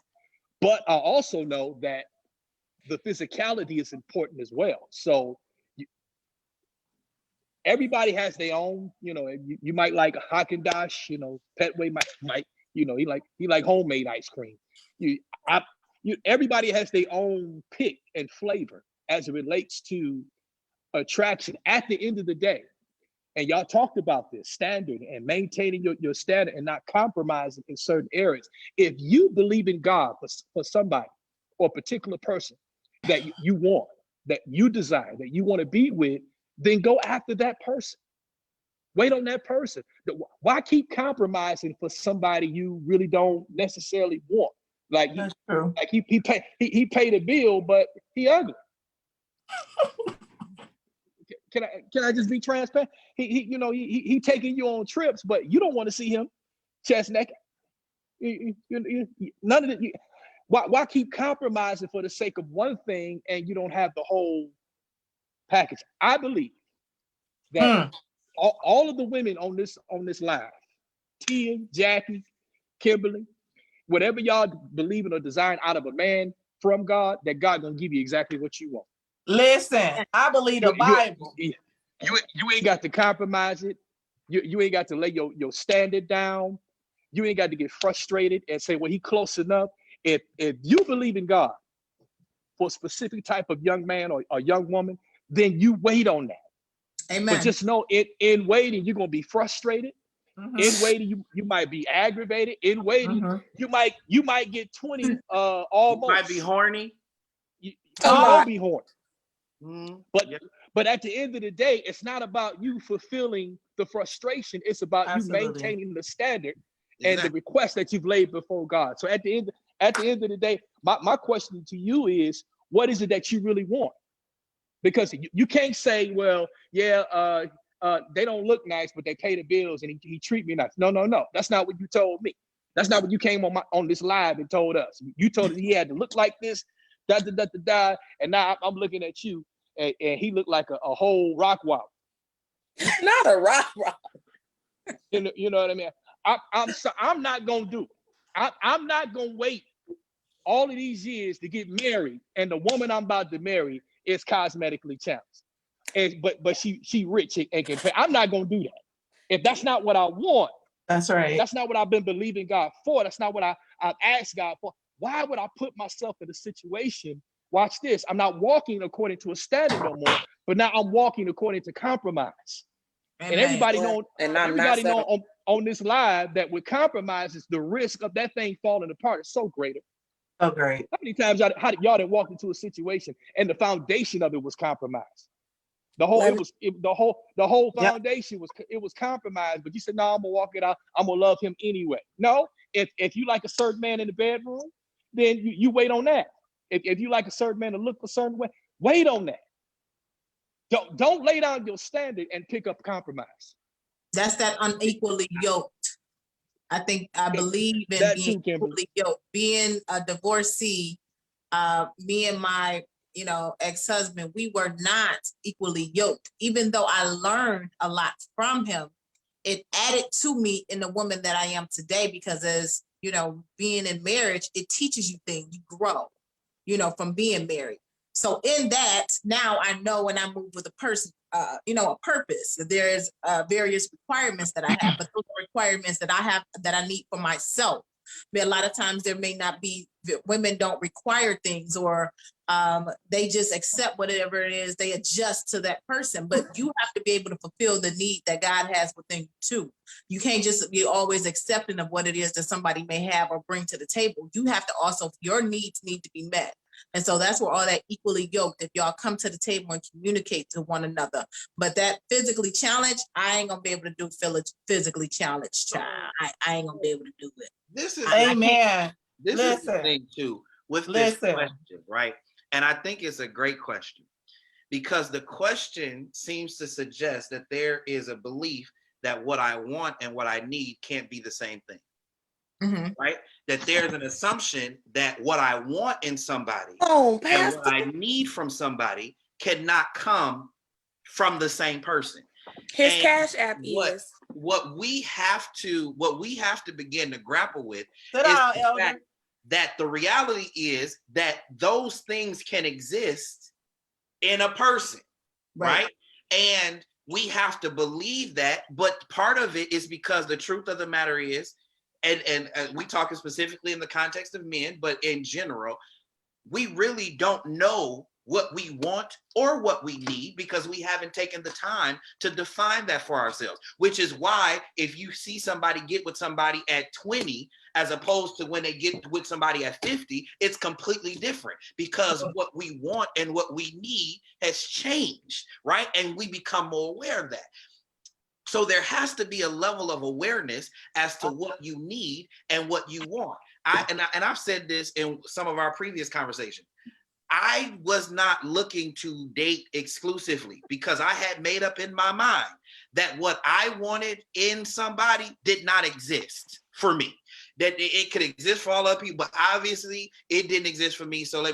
But I also know that the physicality is important as well. So everybody has their own, you might like Haagen-Dazs, Pettway might, he like homemade ice cream. Everybody has their own pick and flavor as it relates to attraction at the end of the day. And y'all talked about this standard and maintaining your standard and not compromising in certain areas. If you believe in God for somebody or a particular person that you want, that you desire, that you want to be with, then go after that person. Wait on that person. Why keep compromising for somebody you really don't necessarily want? Like he paid a bill, but he ugly. can I just be transparent? He taking you on trips, but you don't want to see him chest naked. None of it. Why keep compromising for the sake of one thing and you don't have the whole package? I believe that all of the women on this live, Tia, Jackie, Kimberly, whatever y'all believe in or design out of a man from God, that God gonna give you exactly what you want. Listen, I believe the Bible. You ain't got to compromise it. You ain't got to lay your standard down. You ain't got to get frustrated and say, well, he close enough. If you believe in God for a specific type of young man or young woman, then you wait on that. Amen. But just know in waiting, you're gonna be frustrated. Mhm. In waiting, you might be aggravated. In waiting, you might get 20 almost. You might be horny. You will be horny. But at the end of the day, it's not about you fulfilling the frustration. It's about Absolutely. you maintaining the standard and the request that you've laid before God. So at the end of the day, my question to you is, what is it that you really want? Because you can't say, well, yeah, they don't look nice, but they pay the bills and he treat me nice. No. That's not what you told me. That's not what you came on this live and told us. You told us he had to look like this, and now I'm looking at you and he looked like a whole rock wall. Not a rock. You know what I mean? I'm not gonna do it. I'm not gonna wait all of these years to get married, and the woman I'm about to marry is cosmetically challenged, but she rich and can pay. I'm not gonna do that. If that's not what I want, That's right. that's not what I've been believing God for. That's not what I've asked God for. Why would I put myself in a situation? Watch this. I'm not walking according to a standard no more, but now I'm walking according to compromise. Amen. And everybody know on this live that with compromises, the risk of that thing falling apart is so greater. Oh, great. How many times y'all done walked into a situation and the foundation of it was compromised? The whole foundation was compromised, but you said, no, I'm gonna walk it out. I'm gonna love him anyway. No, if you like a certain man in the bedroom, then you wait on that. If you like a certain man to look a certain way, wait on that. Don't lay down your standard and pick up compromise. That's that unequally yoked. I believe in That being too, Kimberly. equally yoked. Being a divorcee, me and my ex-husband, we were not equally yoked. Even though I learned a lot from him, it added to me in the woman that I am today, because as being in marriage, it teaches you things. You grow, from being married. So in that, now I know when I move with a person, a purpose. There's various requirements that I have, but those are requirements that I have that I need for myself. But a lot of times there may not be, women don't require things, or they just accept whatever it is, they adjust to that person. But you have to be able to fulfill the need that God has within you too. You can't just be always accepting of what it is that somebody may have or bring to the table. You have to also, your needs need to be met. And so that's where all that equally yoked, if y'all come to the table and communicate to one another. But that physically challenged, I ain't gonna be able to do physically challenged, child. I ain't gonna be able to do it. This is Amen. This is the thing too with this question, right? And I think it's a great question, because the question seems to suggest that there is a belief that what I want and what I need can't be the same thing. Right? That there's an assumption that what I want in somebody and what I need from somebody cannot come from the same person. His Cash App is what we have to begin to grapple with Sit is down, the Elder. fact that the reality is that those things can exist in a person, right? And we have to believe that, but part of it is because the truth of the matter is, and we talking specifically in the context of men, but in general, we really don't know what we want or what we need, because we haven't taken the time to define that for ourselves, which is why if you see somebody get with somebody at 20 as opposed to when they get with somebody at 50, it's completely different, because what we want and what we need has changed, right? And we become more aware of that. So there has to be a level of awareness as to what you need and what you want. I've said this in some of our previous conversations. I was not looking to date exclusively because I had made up in my mind that what I wanted in somebody did not exist for me. That it could exist for all other people, but obviously it didn't exist for me. So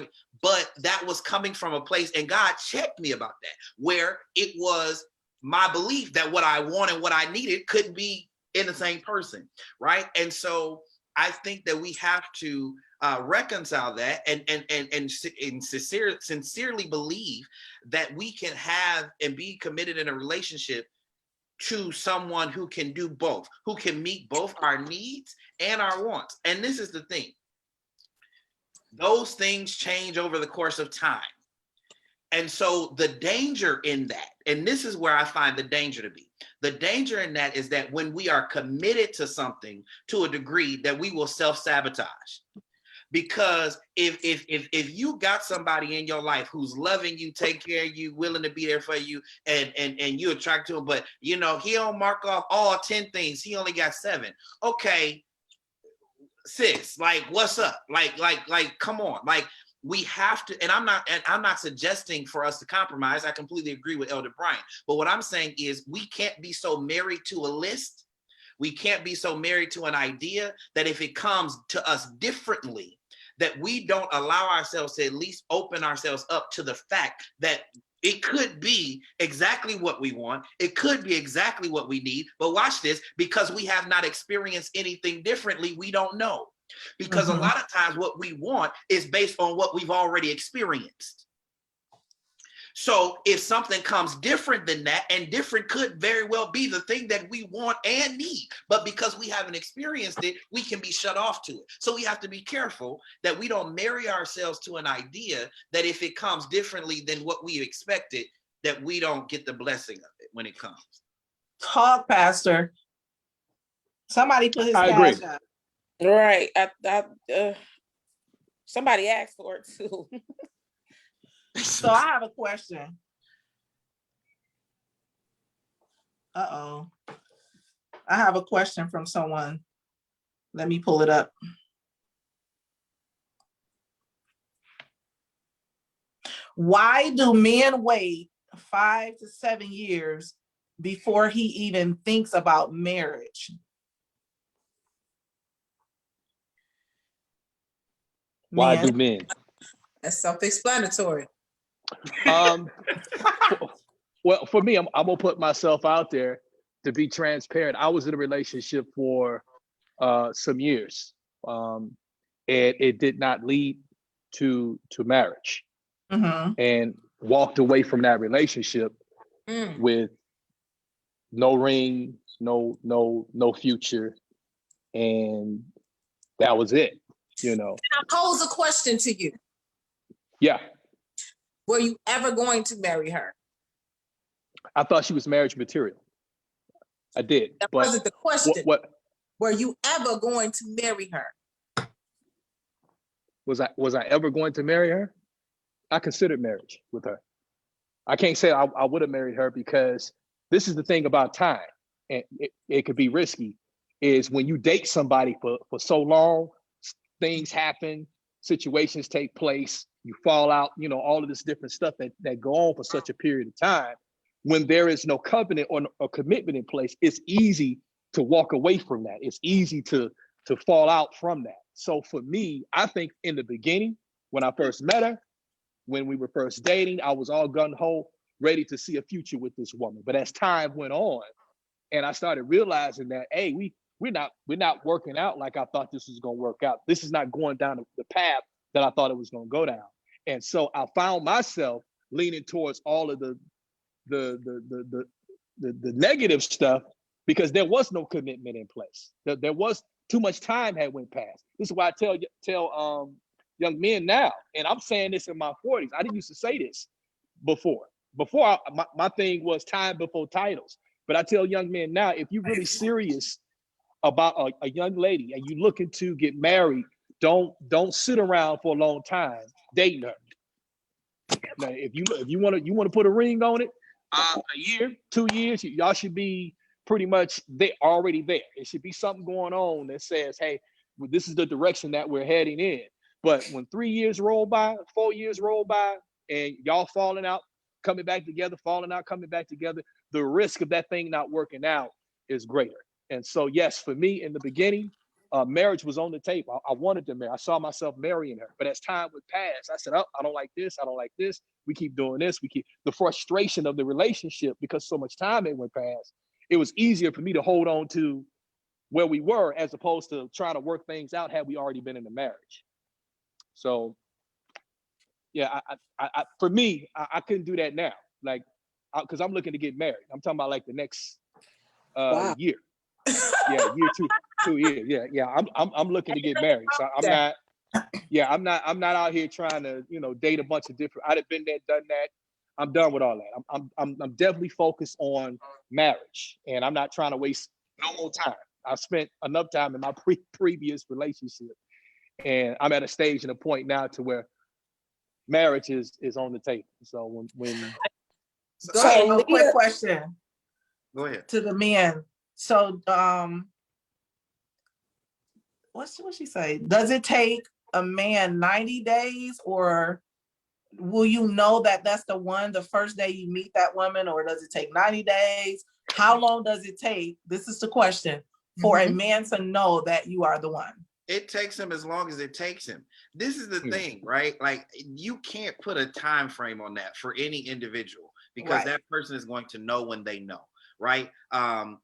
but that was coming from a place, and God checked me about that, where it was my belief that what I wanted, what I needed couldn't be in the same person, right? And so I think that we have to reconcile that and sincerely believe that we can have and be committed in a relationship to someone who can do both, who can meet both our needs and our wants. And this is the thing. Those things change over the course of time. And so the danger in that, and this is where I find the danger to be. The danger in that is that when we are committed to something to a degree that we will self-sabotage. Because if you got somebody in your life who's loving you, take care of you, willing to be there for you, and you attract to him, but you know, he don't mark off all 10 things, he only got 7. Okay, sis, like what's up? Like, come on. Like, we have to, and I'm not suggesting for us to compromise. I completely agree with Elder Bryant. But what I'm saying is we can't be so married to a list. We can't be so married to an idea that if it comes to us differently, that we don't allow ourselves to at least open ourselves up to the fact that it could be exactly what we want. It could be exactly what we need. But watch this, because we have not experienced anything differently, we don't know. Because a lot of times what we want is based on what we've already experienced. So if something comes different than that, and different could very well be the thing that we want and need, but because we haven't experienced it, we can be shut off to it. So we have to be careful that we don't marry ourselves to an idea that if it comes differently than what we expected, that we don't get the blessing of it when it comes. Talk, Pastor. Somebody put his I cash agree. up. Right. Somebody asked for it too. So I have a question. I have a question from someone. Let me pull it up. Why do men wait 5 to 7 years before he even thinks about marriage? Why Men. do men? That's self-explanatory. Well, for me, I'm gonna put myself out there to be transparent. I was in a relationship for some years, and it did not lead to marriage, and walked away from that relationship with no ring, no future, and that was it. You know. I pose a question to you. Yeah. Were you ever going to marry her? I thought she was marriage material. I did. That but wasn't the question. What Were you ever going to marry her? was I ever going to marry her? I considered marriage with her. I can't say I would have married her, because this is the thing about time, and it could be risky, is when you date somebody for so long, things happen, situations take place, you fall out, you know, all of this different stuff that go on for such a period of time. When there is no covenant or a commitment in place, it's easy to walk away from that. It's easy to fall out from that. So for me, I think in the beginning, when I first met her, when we were first dating, I was all gung-ho, ready to see a future with this woman. But as time went on, and I started realizing that, hey, we're not working out like I thought this was going to work out. This is not going down the path that I thought it was going to go down. And so I found myself leaning towards all of the negative stuff, because there was no commitment in place. There was too much time had went past. This is why I tell young men now, and I'm saying this in my 40s. I didn't used to say this before. My thing was time before titles. But I tell young men now, if you're really serious about a young lady and you're looking to get married, don't sit around for a long time dating her. Now, if you want to put a ring on it, a year, 2 years, y'all should be pretty much already there. It should be something going on that says, hey, well, this is the direction that we're heading in. But when 3 years roll by, 4 years roll by, and y'all falling out, coming back together, falling out, coming back together, the risk of that thing not working out is greater. And so, yes, for me in the beginning, marriage was on the table. I wanted to marry. I saw myself marrying her. But as time would pass, I said, oh, I don't like this. I don't like this. We keep doing this. We keep the frustration of the relationship because so much time it went past. It was easier for me to hold on to where we were as opposed to trying to work things out had we already been in a marriage. So, yeah, for me, I couldn't do that now. Like, because I'm looking to get married. I'm talking about like the next Wow. year. Yeah, year 2 years. Yeah. I'm looking to get married. So I'm not out here trying to, date a bunch of different. I'd have been there, done that. I'm done with all that. I'm definitely focused on marriage, and I'm not trying to waste no more time. I've spent enough time in my previous relationship, and I'm at a stage and a point now to where marriage is on the table. So when Go ahead, a quick question Go ahead. to the men. So what she say? Does it take a man 90 days, or will you know that that's the one the first day you meet that woman, or does it take 90 days? How long does it take? This is the question, for a man to know that you are the one. It takes him as long as it takes him. This is the thing, right? Like, you can't put a time frame on that for any individual, because that person is going to know when they know, right? Or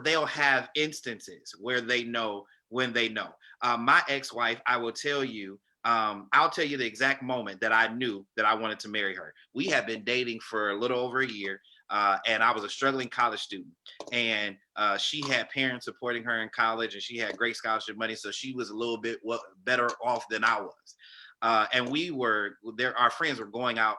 they'll have instances where they know when they know. My ex-wife, I will tell you, I'll tell you the exact moment that I knew that I wanted to marry her. We had been dating for a little over a year. And I was a struggling college student, and she had parents supporting her in college, and she had great scholarship money. So she was a little bit better off than I was. And our friends were going out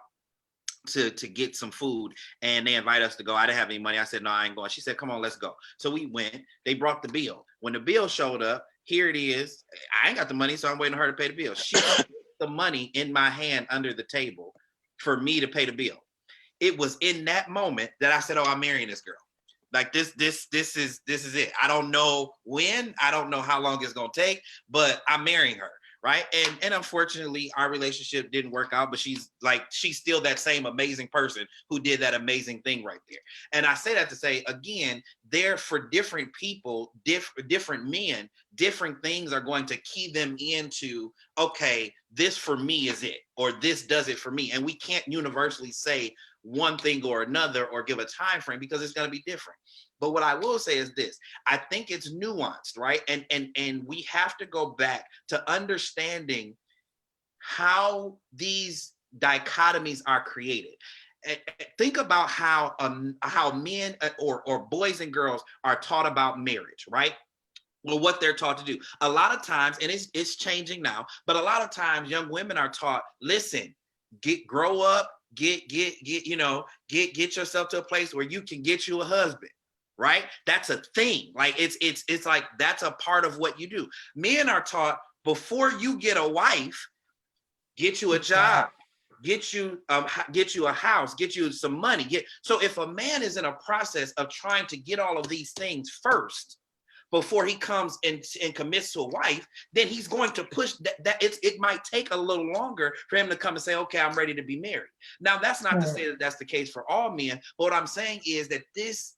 to get some food, and they invited us to go. I didn't have any money. I said, no, I ain't going. She said, come on, let's go. So we went. They brought the bill. When the bill showed up, here it is. I ain't got the money, so I'm waiting on her to pay the bill. She put the money in my hand under the table for me to pay the bill. It was in that moment that I said, oh, I'm marrying this girl. Like, this is it. I don't know when, I don't know how long it's gonna take, but I'm marrying her, right? And unfortunately, our relationship didn't work out, but she's still that same amazing person who did that amazing thing right there. And I say that to say, again, for different people, different men, different things are going to key them into, okay, this for me is it, or this does it for me. And we can't universally say one thing or another or give a time frame, because it's going to be different. But what I will say is this: I think it's nuanced, right? And we have to go back to understanding how these dichotomies are created. Think about how men or boys and girls are taught about marriage, right? Well, what they're taught to do. A lot of times, and it's changing now, but a lot of times young women are taught, listen, grow up, get yourself to a place where you can get you a husband, right? That's a thing. Like, it's like, that's a part of what you do. Men are taught, before you get a wife, get you a job, get you a house, get you some money. So if a man is in a process of trying to get all of these things first before he comes and commits to a wife, then he's going to push that it might take a little longer for him to come and say, okay, I'm ready to be married. Now, that's not to say that that's the case for all men, but what I'm saying is that this,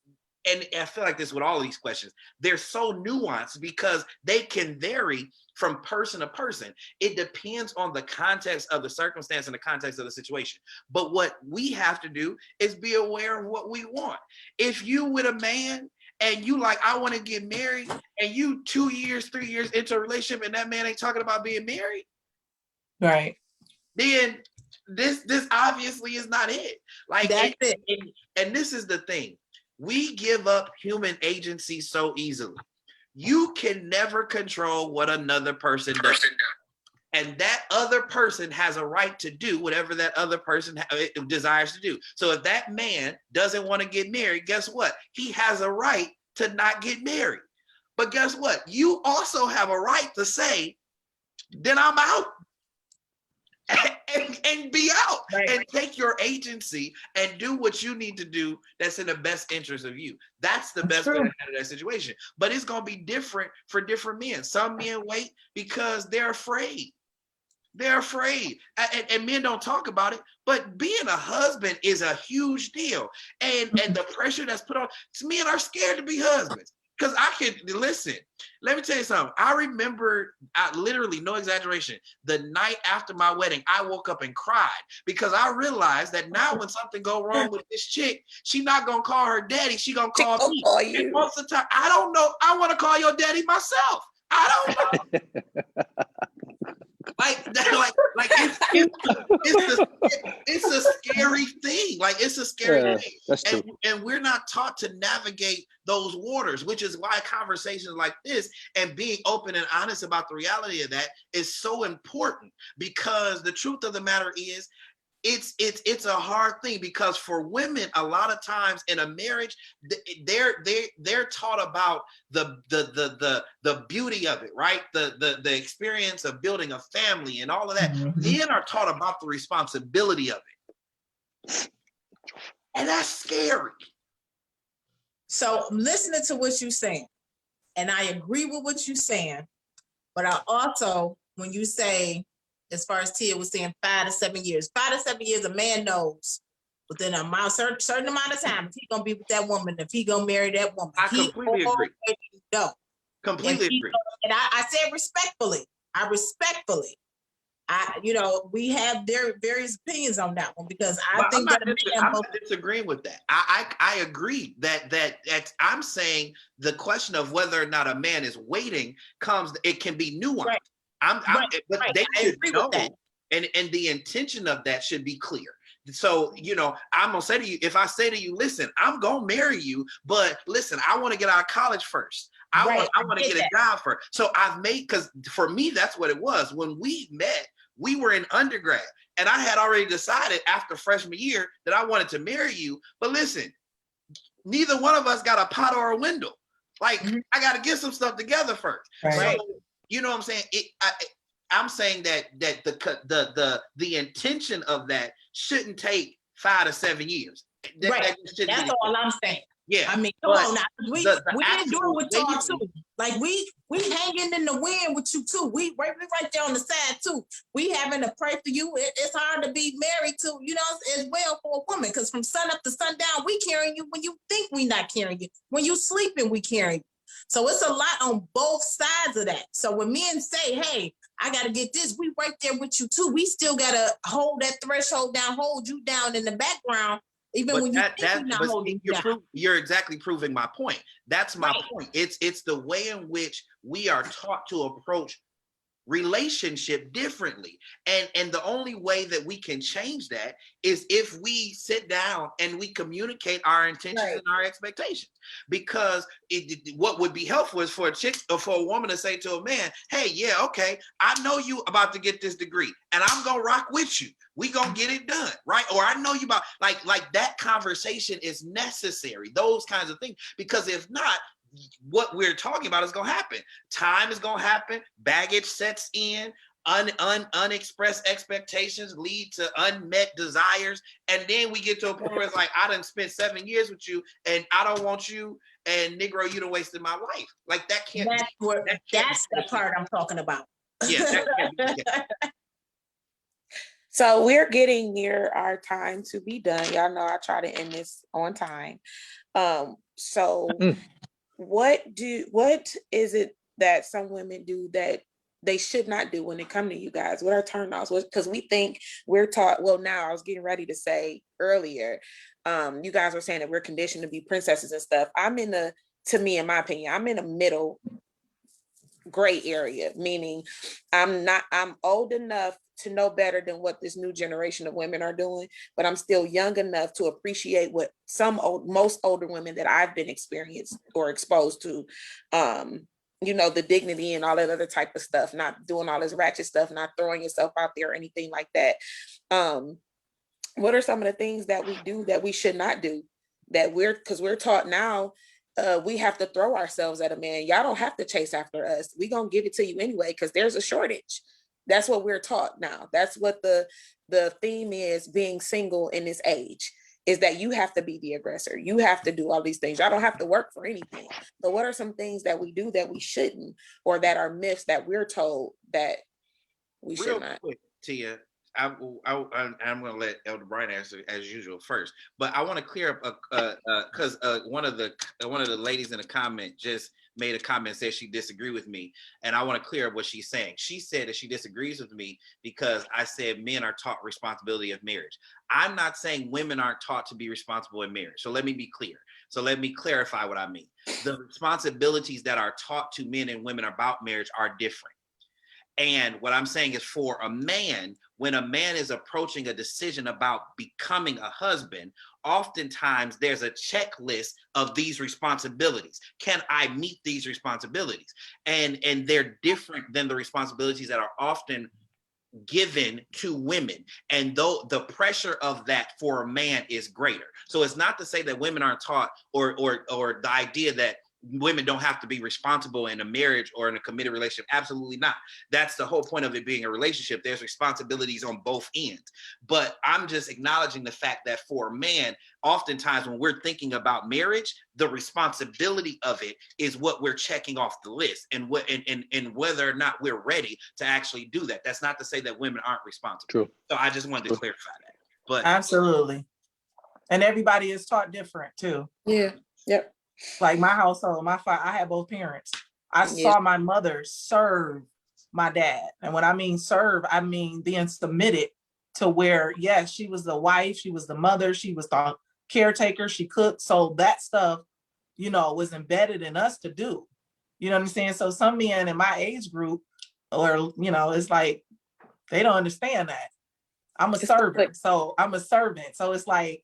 and I feel like this with all of these questions, they're so nuanced because they can vary from person to person. It depends on the context of the circumstance and the context of the situation. But what we have to do is be aware of what we want. If you with a man and you like, I want to get married, and you 2 years, 3 years into a relationship and that man ain't talking about being married, right? Then this obviously is not it. Like, That's it. And this is the thing. We give up human agency so easily. You can never control what another person does. And that other person has a right to do whatever that other person desires to do. So if that man doesn't want to get married, guess what? He has a right to not get married. But guess what? You also have a right to say, then I'm out. and be out Right. and take your agency and do what you need to do that's in the best interest of you. That's the best way to handle that situation. But it's going to be different for different men. Some men wait because they're afraid. They're afraid. And men don't talk about it, but being a husband is a huge deal. And the pressure that's put on, men are scared to be husbands. Because I can, listen, let me tell you something. I remember, literally, no exaggeration, the night after my wedding, I woke up and cried because I realized that now when something go wrong with this chick, she not going to call her daddy, she going to call me. Call And you. most of the time, I don't know, I want to call your daddy myself. I don't know. It's a scary thing. Like, it's a scary thing. That's true. And we're not taught to navigate those waters, which is why conversations like this and being open and honest about the reality of that is so important, because the truth of the matter is it's a hard thing, because for women, a lot of times in a marriage, they're taught about the beauty of it, right? The experience of building a family and all of that. Men are taught about the responsibility of it. And that's scary. So I'm listening to what you're saying, and I agree with what you're saying, but I also, when you say, as far as Tia was saying, 5 to 7 years, a man knows within a certain amount of time if he's gonna be with that woman, if he's gonna marry that woman. I completely agree. No. Completely agree. And I said respectfully, we have various opinions on that one, because I'm not disagreeing with that. I agree that I'm saying the question of whether or not a man is waiting it can be nuanced. Right. But Right. they I should agree know, with that. and the intention of that should be clear. So, I'm gonna say to you, if I say to you, listen, I'm gonna marry you, but listen, I want to get out of college first. I want to get a job first. So because for me, that's what it was. When we met, we were in undergrad, and I had already decided after freshman year that I wanted to marry you. But listen, neither one of us got a pot or a window. Like, I got to get some stuff together first. Right. So, you know what I'm saying? I'm saying that the intention of that shouldn't take 5 to 7 years. That's all I'm saying. Yeah. I mean, come on now. We didn't do it with actual y'all too. Like we hanging in the wind with you too. We right there on the side too. We having to pray for you. It's hard to be married to, as well for a woman, because from sun up to sundown, we carrying you when you think we not carrying you. When you sleeping, we carrying you. So it's a lot on both sides of that. So when men say, hey, I got to get this, we right there with you too. We still got to hold that threshold down, hold you down in the background. Even when you're exactly proving my point. That's my point. It's the way in which we are taught to approach relationship differently, and the only way that we can change that is if we sit down and we communicate our intentions and our expectations. Because what would be helpful is for a woman to say to a man, hey, yeah, okay, I know you about to get this degree and I'm gonna rock with you, we gonna get it done, right? Or I know you about like that conversation is necessary, those kinds of things, because if not, what we're talking about is going to happen. Time is going to happen. Baggage sets in. Unexpressed expectations lead to unmet desires. And then we get to a point where it's like, I done spent 7 years with you and I don't want you. And Negro, you done wasted my life. Like, that can't. That's the part I'm talking about. Yeah. That can't be. So we're getting near our time to be done. Y'all know I try to end this on time. What is it that some women do that they should not do when they come to you guys? What are turn-offs? Because we think we're taught, well, now I was getting ready to say earlier, you guys were saying that we're conditioned to be princesses and stuff. In my opinion, I'm in a middle gray area, meaning I'm old enough to know better than what this new generation of women are doing, but I'm still young enough to appreciate what most older women that I've been experienced or exposed to, the dignity and all that other type of stuff, not doing all this ratchet stuff, not throwing yourself out there or anything like that. What are some of the things that we do that we should not do, because we're taught now, we have to throw ourselves at a man. Y'all don't have to chase after us. We gonna give it to you anyway, because there's a shortage. That's what we're taught now. That's what the theme is, being single in this age, is that you have to be the aggressor. You have to do all these things. I don't have to work for anything. So what are some things that we do that we shouldn't, or that are myths that we're told that we should Real not? quick, Tia, I'm going to let Elder Bryant answer as usual first, but I want to clear up because one of the ladies in the comment just made a comment, said she disagreed with me, and I want to clear up what she's saying. She said that she disagrees with me because I said men are taught responsibility of marriage. I'm not saying women aren't taught to be responsible in marriage. So let me be clear. So let me clarify what I mean. The responsibilities that are taught to men and women about marriage are different. And what I'm saying is, for a man, when a man is approaching a decision about becoming a husband, oftentimes there's a checklist of these responsibilities. Can I meet these responsibilities? And they're different than the responsibilities that are often given to women. And though the pressure of that for a man is greater. So it's not to say that women aren't taught, or the idea that women don't have to be responsible in a marriage or in a committed relationship. Absolutely not. That's the whole point of it being a relationship. There's responsibilities on both ends. But I'm just acknowledging the fact that for a man, oftentimes when we're thinking about marriage, the responsibility of it is what we're checking off the list, and whether or not we're ready to actually do that. That's not to say that women aren't responsible. True. So I just wanted to clarify that. But Absolutely. And everybody is taught different too. Yeah. Yep. Like my household, I had both parents. I Yeah. saw my mother serve my dad. And when I mean serve, I mean being submitted to where, yes, she was the wife, she was the mother, she was the caretaker, she cooked. So that stuff, was embedded in us to do. You know what I'm saying? So some men in my age group, or, it's like, they don't understand that. I'm a servant. So I'm a servant. So it's like,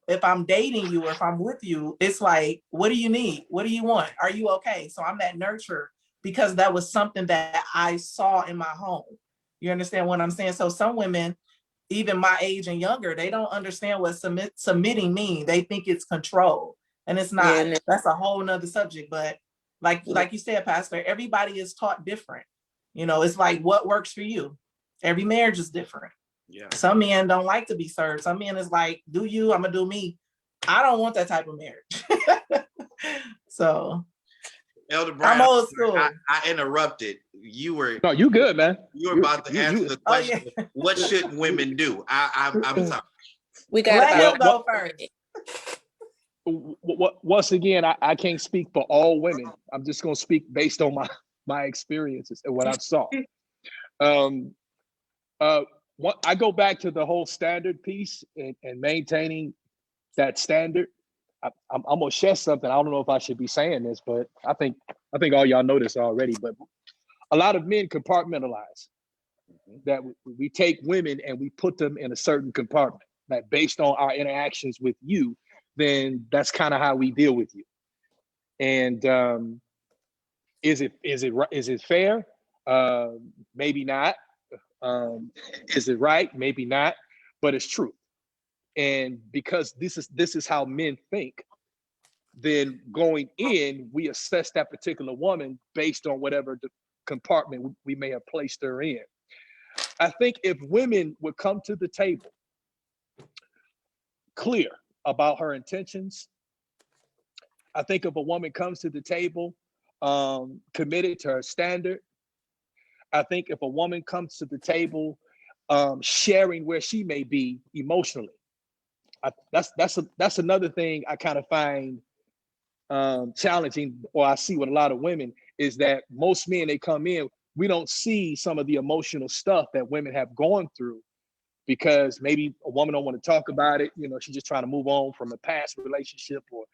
if I'm dating you or if I'm with you, it's like, what do you need? What do you want? Are you okay? So I'm that nurturer because that was something that I saw in my home. You understand what I'm saying? So some women, even my age and younger, they don't understand what submitting means. They think it's control, and it's not. Yeah. That's a whole nother subject. But like you said, Pastor, everybody is taught different. It's like what works for you. Every marriage is different. yeah. Some men don't like to be served. Some men is like, do you, I'm gonna do me. I don't want that type of marriage. So Elder Brian, I'm old school. I interrupted. You were No, you good, man. You were about to answer the question. Oh, yeah. What should women do? I'm sorry. We got Let about him go first. Once again, I can't speak for all women. I'm just going to speak based on my experiences and what I've saw. I go back to the whole standard piece and maintaining that standard. I'm gonna share something. I don't know if I should be saying this, but I think all y'all know this already. But a lot of men compartmentalize. That we take women and we put them in a certain compartment. That based on our interactions with you, then that's kind of how we deal with you. And is it fair? Maybe not. Is it right? Maybe not. But it's true. And because this is how men think, then going in, we assess that particular woman based on whatever the compartment we may have placed her in. I think if women would come to the table clear about her intentions, I think if a woman comes to the table committed to her standard, I think if a woman comes to the table sharing where she may be emotionally, that's another thing I kind of find challenging, or I see with a lot of women, is that most men, they come in, we don't see some of the emotional stuff that women have gone through because maybe a woman don't want to talk about it. She's just trying to move on from a past relationship, or,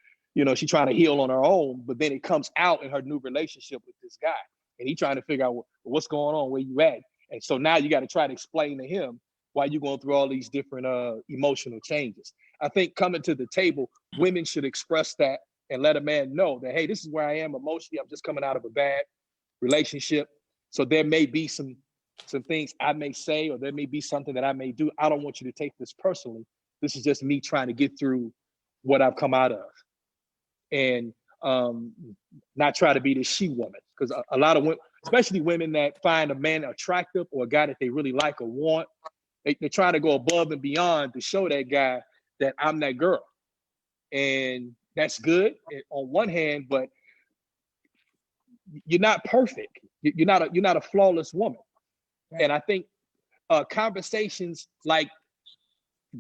she's trying to heal on her own, but then it comes out in her new relationship with this guy and he's trying to figure out what's going on, where you at. And so now you got to try to explain to him why you're going through all these different emotional changes. I think coming to the table, women should express that and let a man know that, hey, this is where I am emotionally. I'm just coming out of a bad relationship. So there may be some things I may say, or there may be something that I may do. I don't want you to take this personally. This is just me trying to get through what I've come out of. And not try to be the she woman. Because a lot of women, especially women that find a man attractive or a guy that they really like or want. They're trying to go above and beyond to show that guy that I'm that girl. And that's good on one hand, but you're not perfect. You're not a flawless woman. And I think conversations like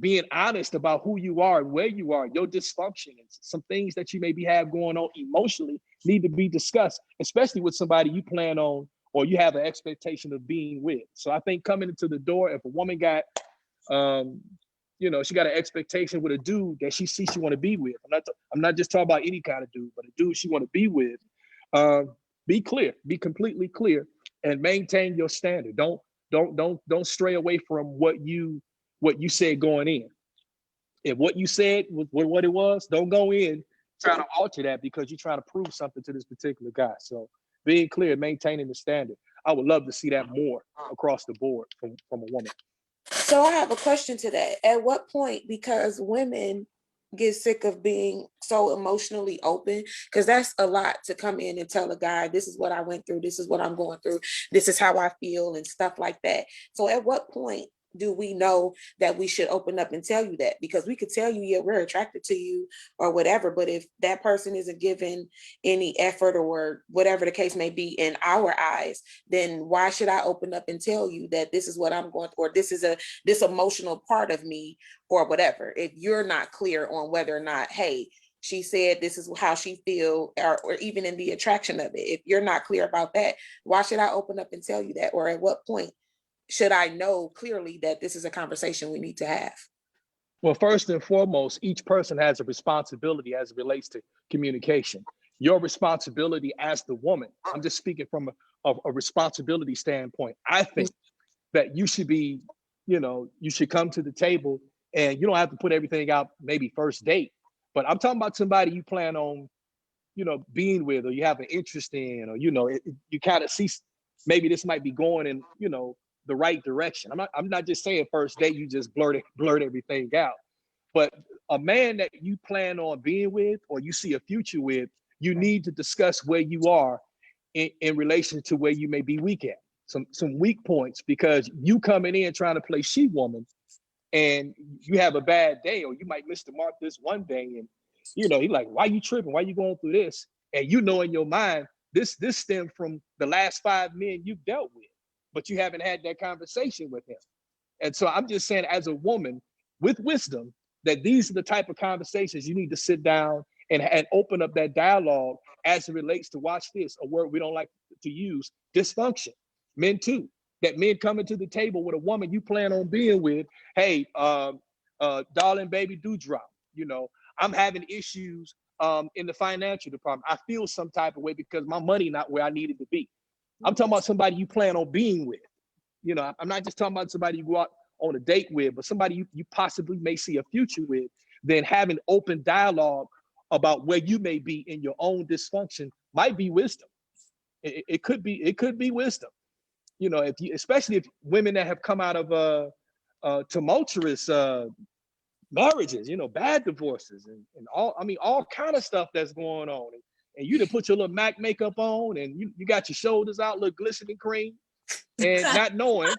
being honest about who you are and where you are, your dysfunction, and some things that you maybe have going on emotionally need to be discussed, especially with somebody you plan on or you have an expectation of being with. So I think coming into the door, if a woman got, she got an expectation with a dude that she sees she want to be with. I'm not just talking about any kind of dude, but a dude she want to be with. Be clear, be completely clear, and maintain your standard. Don't stray away from what you said going in. If what you said was what it was, don't go in trying to alter that because you're trying to prove something to this particular guy. So being clear, maintaining the standard. I would love to see that more across the board from a woman. So I have a question to that. At what point, because women get sick of being so emotionally open, because that's a lot to come in and tell a guy, this is what I went through, this is what I'm going through, this is how I feel and stuff like that. So at what point do we know that we should open up and tell you that? Because we could tell you, yeah, we're attracted to you or whatever, but if that person isn't given any effort or whatever the case may be in our eyes, then why should I open up and tell you that this is what I'm going through, or this emotional part of me or whatever, if you're not clear on whether or not, hey, she said this is how she feel, or even in the attraction of it. If you're not clear about that, why should I open up and tell you that? Or at what point should I know clearly that this is a conversation we need to have? Well, first and foremost, each person has a responsibility as it relates to communication. Your responsibility as the woman, I'm just speaking from a responsibility standpoint. I think that you should be, you should come to the table and you don't have to put everything out maybe first date, but I'm talking about somebody you plan on, being with, or you have an interest in, or, you kind of see maybe this might be going in, the right direction. I'm not just saying first date, you just blurt everything out. But a man that you plan on being with or you see a future with, you need to discuss where you are in relation to where you may be weak at. Some weak points, because you coming in trying to play she woman and you have a bad day, or you might miss the mark this one day, and he's like, why you tripping? Why you going through this? And in your mind, this stemmed from the last 5 men you've dealt with, but you haven't had that conversation with him. And so I'm just saying, as a woman with wisdom, that these are the type of conversations you need to sit down and open up that dialogue as it relates to, watch this, a word we don't like to use, dysfunction. Men too, that men coming to the table with a woman you plan on being with, hey, darling, baby, do drop. I'm having issues in the financial department. I feel some type of way because my money not where I need it to be. I'm talking about somebody you plan on being with. I'm not just talking about somebody you go out on a date with, but somebody you possibly may see a future with. Then having open dialogue about where you may be in your own dysfunction might be wisdom. It could be wisdom. Especially if women that have come out of tumultuous marriages, bad divorces and all kind of stuff that's going on. And you done put your little MAC makeup on and you got your shoulders out, look glistening cream, and not knowing.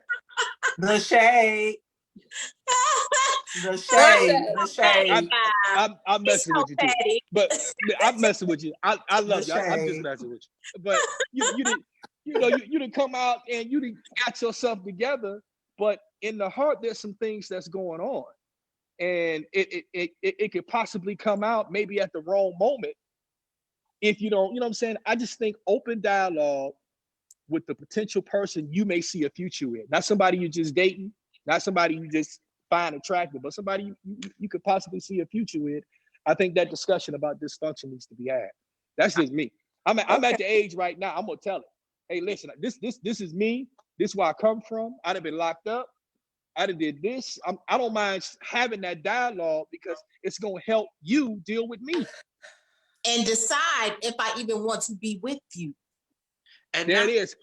The shade. The shade. I'm messing with you too. But I'm messing with you. I love you. I'm just messing with you. But you didn't come out and you didn't got yourself together, but in the heart, there's some things that's going on. And it could possibly come out maybe at the wrong moment if you don't, what I'm saying? I just think open dialogue with the potential person you may see a future with, not somebody you're just dating, not somebody you just find attractive, but somebody you could possibly see a future with. I think that discussion about dysfunction needs to be had. That's just me. I'm at the age right now, I'm gonna tell it. Hey, listen, this is me. This is where I come from. I done been locked up. I done did this. I don't mind having that dialogue because it's gonna help you deal with me. And decide if I even want to be with you. And there it is.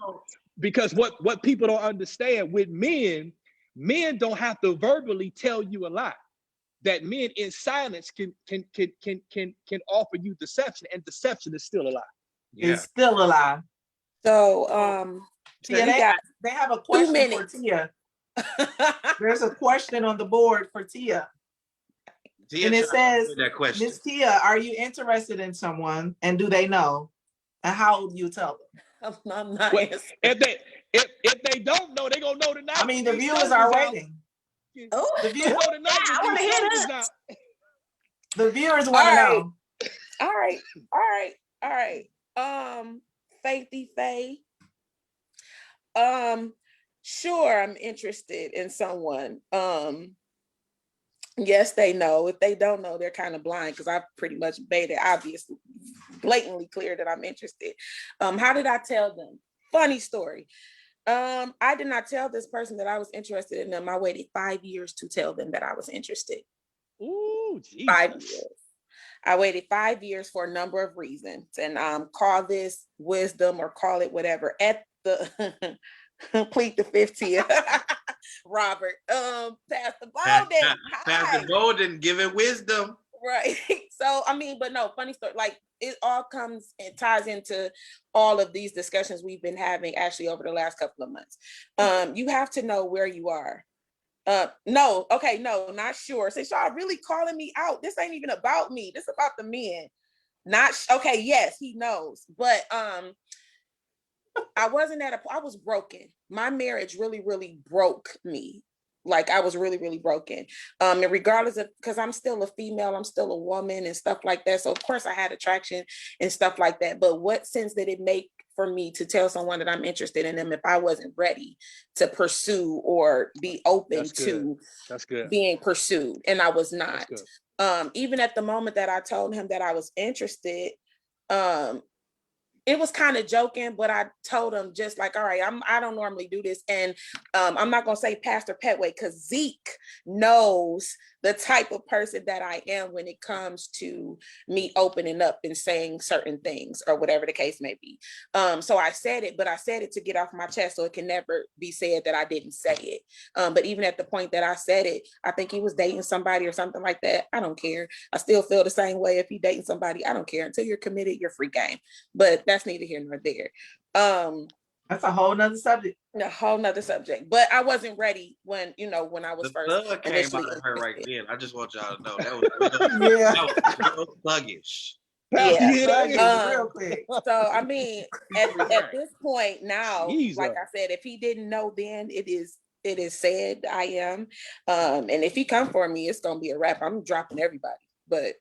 Because what people don't understand with men don't have to verbally tell you a lie. That men in silence can offer you deception, and deception is still a lie. Yeah. It's still a lie. So, Tia, we got they have a question for minutes. Tia. There's a question on the board for Tia. Tia And it tried to answer says, that question. Miss Tia, are you interested in someone? And do they know? And how would you tell them? I'm not Well, answering. if they don't know, they gonna know tonight. I mean, the These viewers shows are is out. waiting. Oh, The, They know tonight I when want to these hear shows is this. out. the viewers want to right. know. All right. Faithy Faye. Sure, I'm interested in someone. Yes, they know. If they don't know, they're kind of blind because I've pretty much made it obviously blatantly clear that I'm interested. How did I tell them? Funny story. I did not tell this person that I was interested in them. I waited 5 years to tell them that I was interested. Ooh, Jesus. 5 years. I waited 5 years for a number of reasons, and call this wisdom or call it whatever. At the plead the 50th, Robert, Pastor Bolden, Pastor Bolden giving wisdom. right? So I mean, but no, funny story. Like it all comes and ties into all of these discussions we've been having actually over the last couple of months. You have to know where you are. No, not sure. Since y'all really calling me out, this ain't even about me. This is about the men. Okay, yes, he knows, but I wasn't I was broken. My marriage really broke me. Like I was really broken. And regardless of, because I'm still a female, I'm still a woman and stuff like that. So of course I had attraction and stuff like that. But what sense did it make for me to tell someone that I'm interested in them if I wasn't ready to pursue or be open to being pursued? And I was not. Even at the moment that I told him that I was interested, it was kind of joking, but I told him just like, all right, I don't normally do this. And I'm not going to say Pastor Pettway because Zeke knows the type of person that I am when it comes to me opening up and saying certain things or whatever the case may be. So I said it, but I said it to get off my chest so it can never be said that I didn't say it. But even at the point that I said it, I think he was dating somebody or something like that. I don't care. I still feel the same way if he dating somebody. I don't care. Until you're committed, you're free game. But that's neither here nor there. That's a whole nother subject. A whole nother subject. But I wasn't ready when I was The first thug came initially out of her right interested. then. I just want y'all to know that was real thuggish. Yeah. Real quick. So I mean, at this point now, like I said, if he didn't know then, it is said I am. And if he come for me, it's gonna be a wrap. I'm dropping everybody. But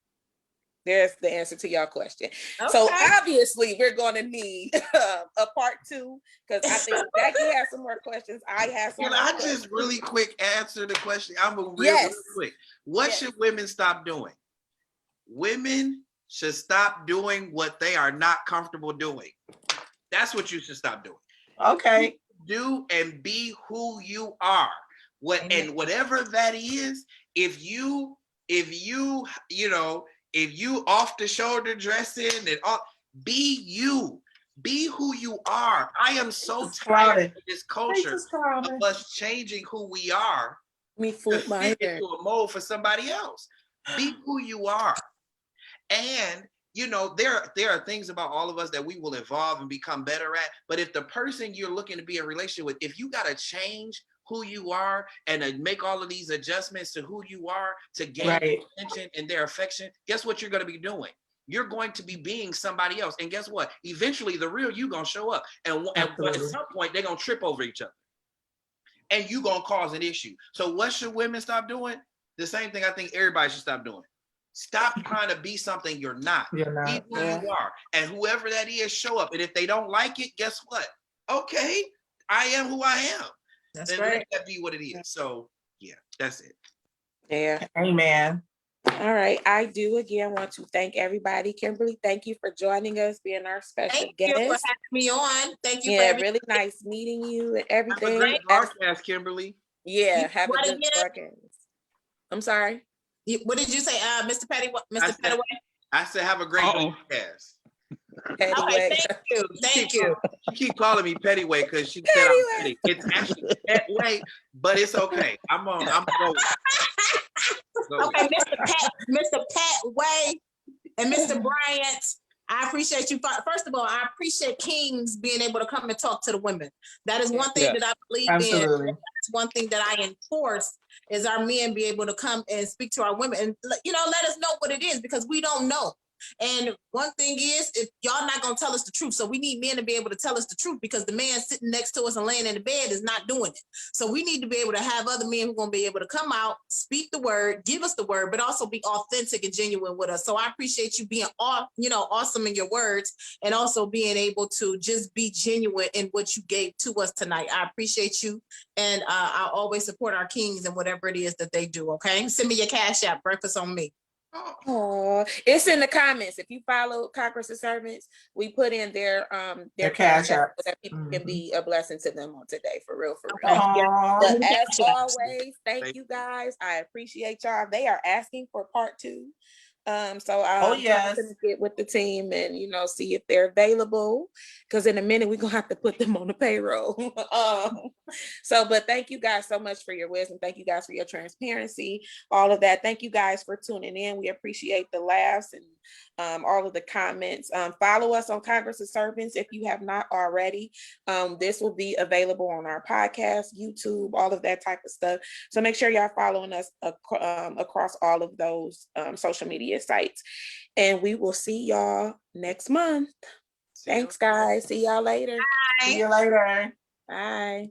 there's the answer to your question. Okay. So obviously we're going to need a part 2 because I think Jackie has some more questions. I have some. Can I just really quick answer the question? I'm gonna real quick. What should women stop doing? Women should stop doing what they are not comfortable doing. That's what you should stop doing. Okay. Do and be who you are. And whatever that is, if you off the shoulder dressing and all, be you. Be who you are. I am so tired of this culture of us changing who we are to fit into a mold for somebody else. Be who you are. And there are things about all of us that we will evolve and become better at. But if the person you're looking to be in a relationship with, if you got to change who you are and make all of these adjustments to who you are to gain attention and their affection, guess what you're going to be doing? You're going to be being somebody else. And guess what? Eventually the real you going to show up. And at some point they're going to trip over each other. And you going to cause an issue. So what should women stop doing? The same thing I think everybody should stop doing. Stop trying to be something you're not. Be who you are. And whoever that is, show up. And if they don't like it, guess what? Okay, I am who I am. That's right. Let that be what it is. So yeah, that's it. Yeah. Amen. All right. I do again want to thank everybody. Kimberly, thank you for joining us, being our special guest. Thank you for having me on. Thank you. Yeah, really nice meeting you and everything. Have a great broadcast, Kimberly. Yeah, have a good broadcast. I'm sorry. What did you say, Mr. Pettway? I said have a great broadcast. Pettway. Okay, thank you. She keep calling me Pettway because she said I'm petty. It's actually Pettway, but it's okay. I'm going. Okay, Mr. Pettway and Mr. Bryant. I appreciate you. First of all, I appreciate kings being able to come and talk to the women. That is one thing Yes. that I believe in. Absolutely. That's one thing that I enforce is our men be able to come and speak to our women and, you know, let us know what it is because we don't know. And one thing is, if y'all not gonna tell us the truth, so we need men to be able to tell us the truth because the man sitting next to us and laying in the bed is not doing it. So we need to be able to have other men who are gonna be able to come out, speak the word, give us the word, but also be authentic and genuine with us. So I appreciate you being awesome in your words and also being able to just be genuine in what you gave to us tonight. I appreciate you, and I'll always support our kings and whatever it is that they do. Okay, send me your cash app. Breakfast on me. Oh, it's in the comments. If you follow Congress of Servants, we put in their cash app app. so that people can be a blessing to them on today. For real, for Okay. real. Aw. But as always, thank you guys. I appreciate y'all. They are asking for part 2. So I'm yes. going to get with the team and, you know, see if they're available. Because in a minute, we're going to have to put them on the payroll. But thank you guys so much for your wisdom. Thank you guys for your transparency, all of that. Thank you guys for tuning in. We appreciate the laughs and all of the comments. Follow us on Congress of Servants if you have not already. This will be available on our podcast, YouTube, all of that type of stuff. So make sure y'all following us across all of those social media sites. And we will see y'all next month. Thanks, guys. See y'all later. See you later. Bye.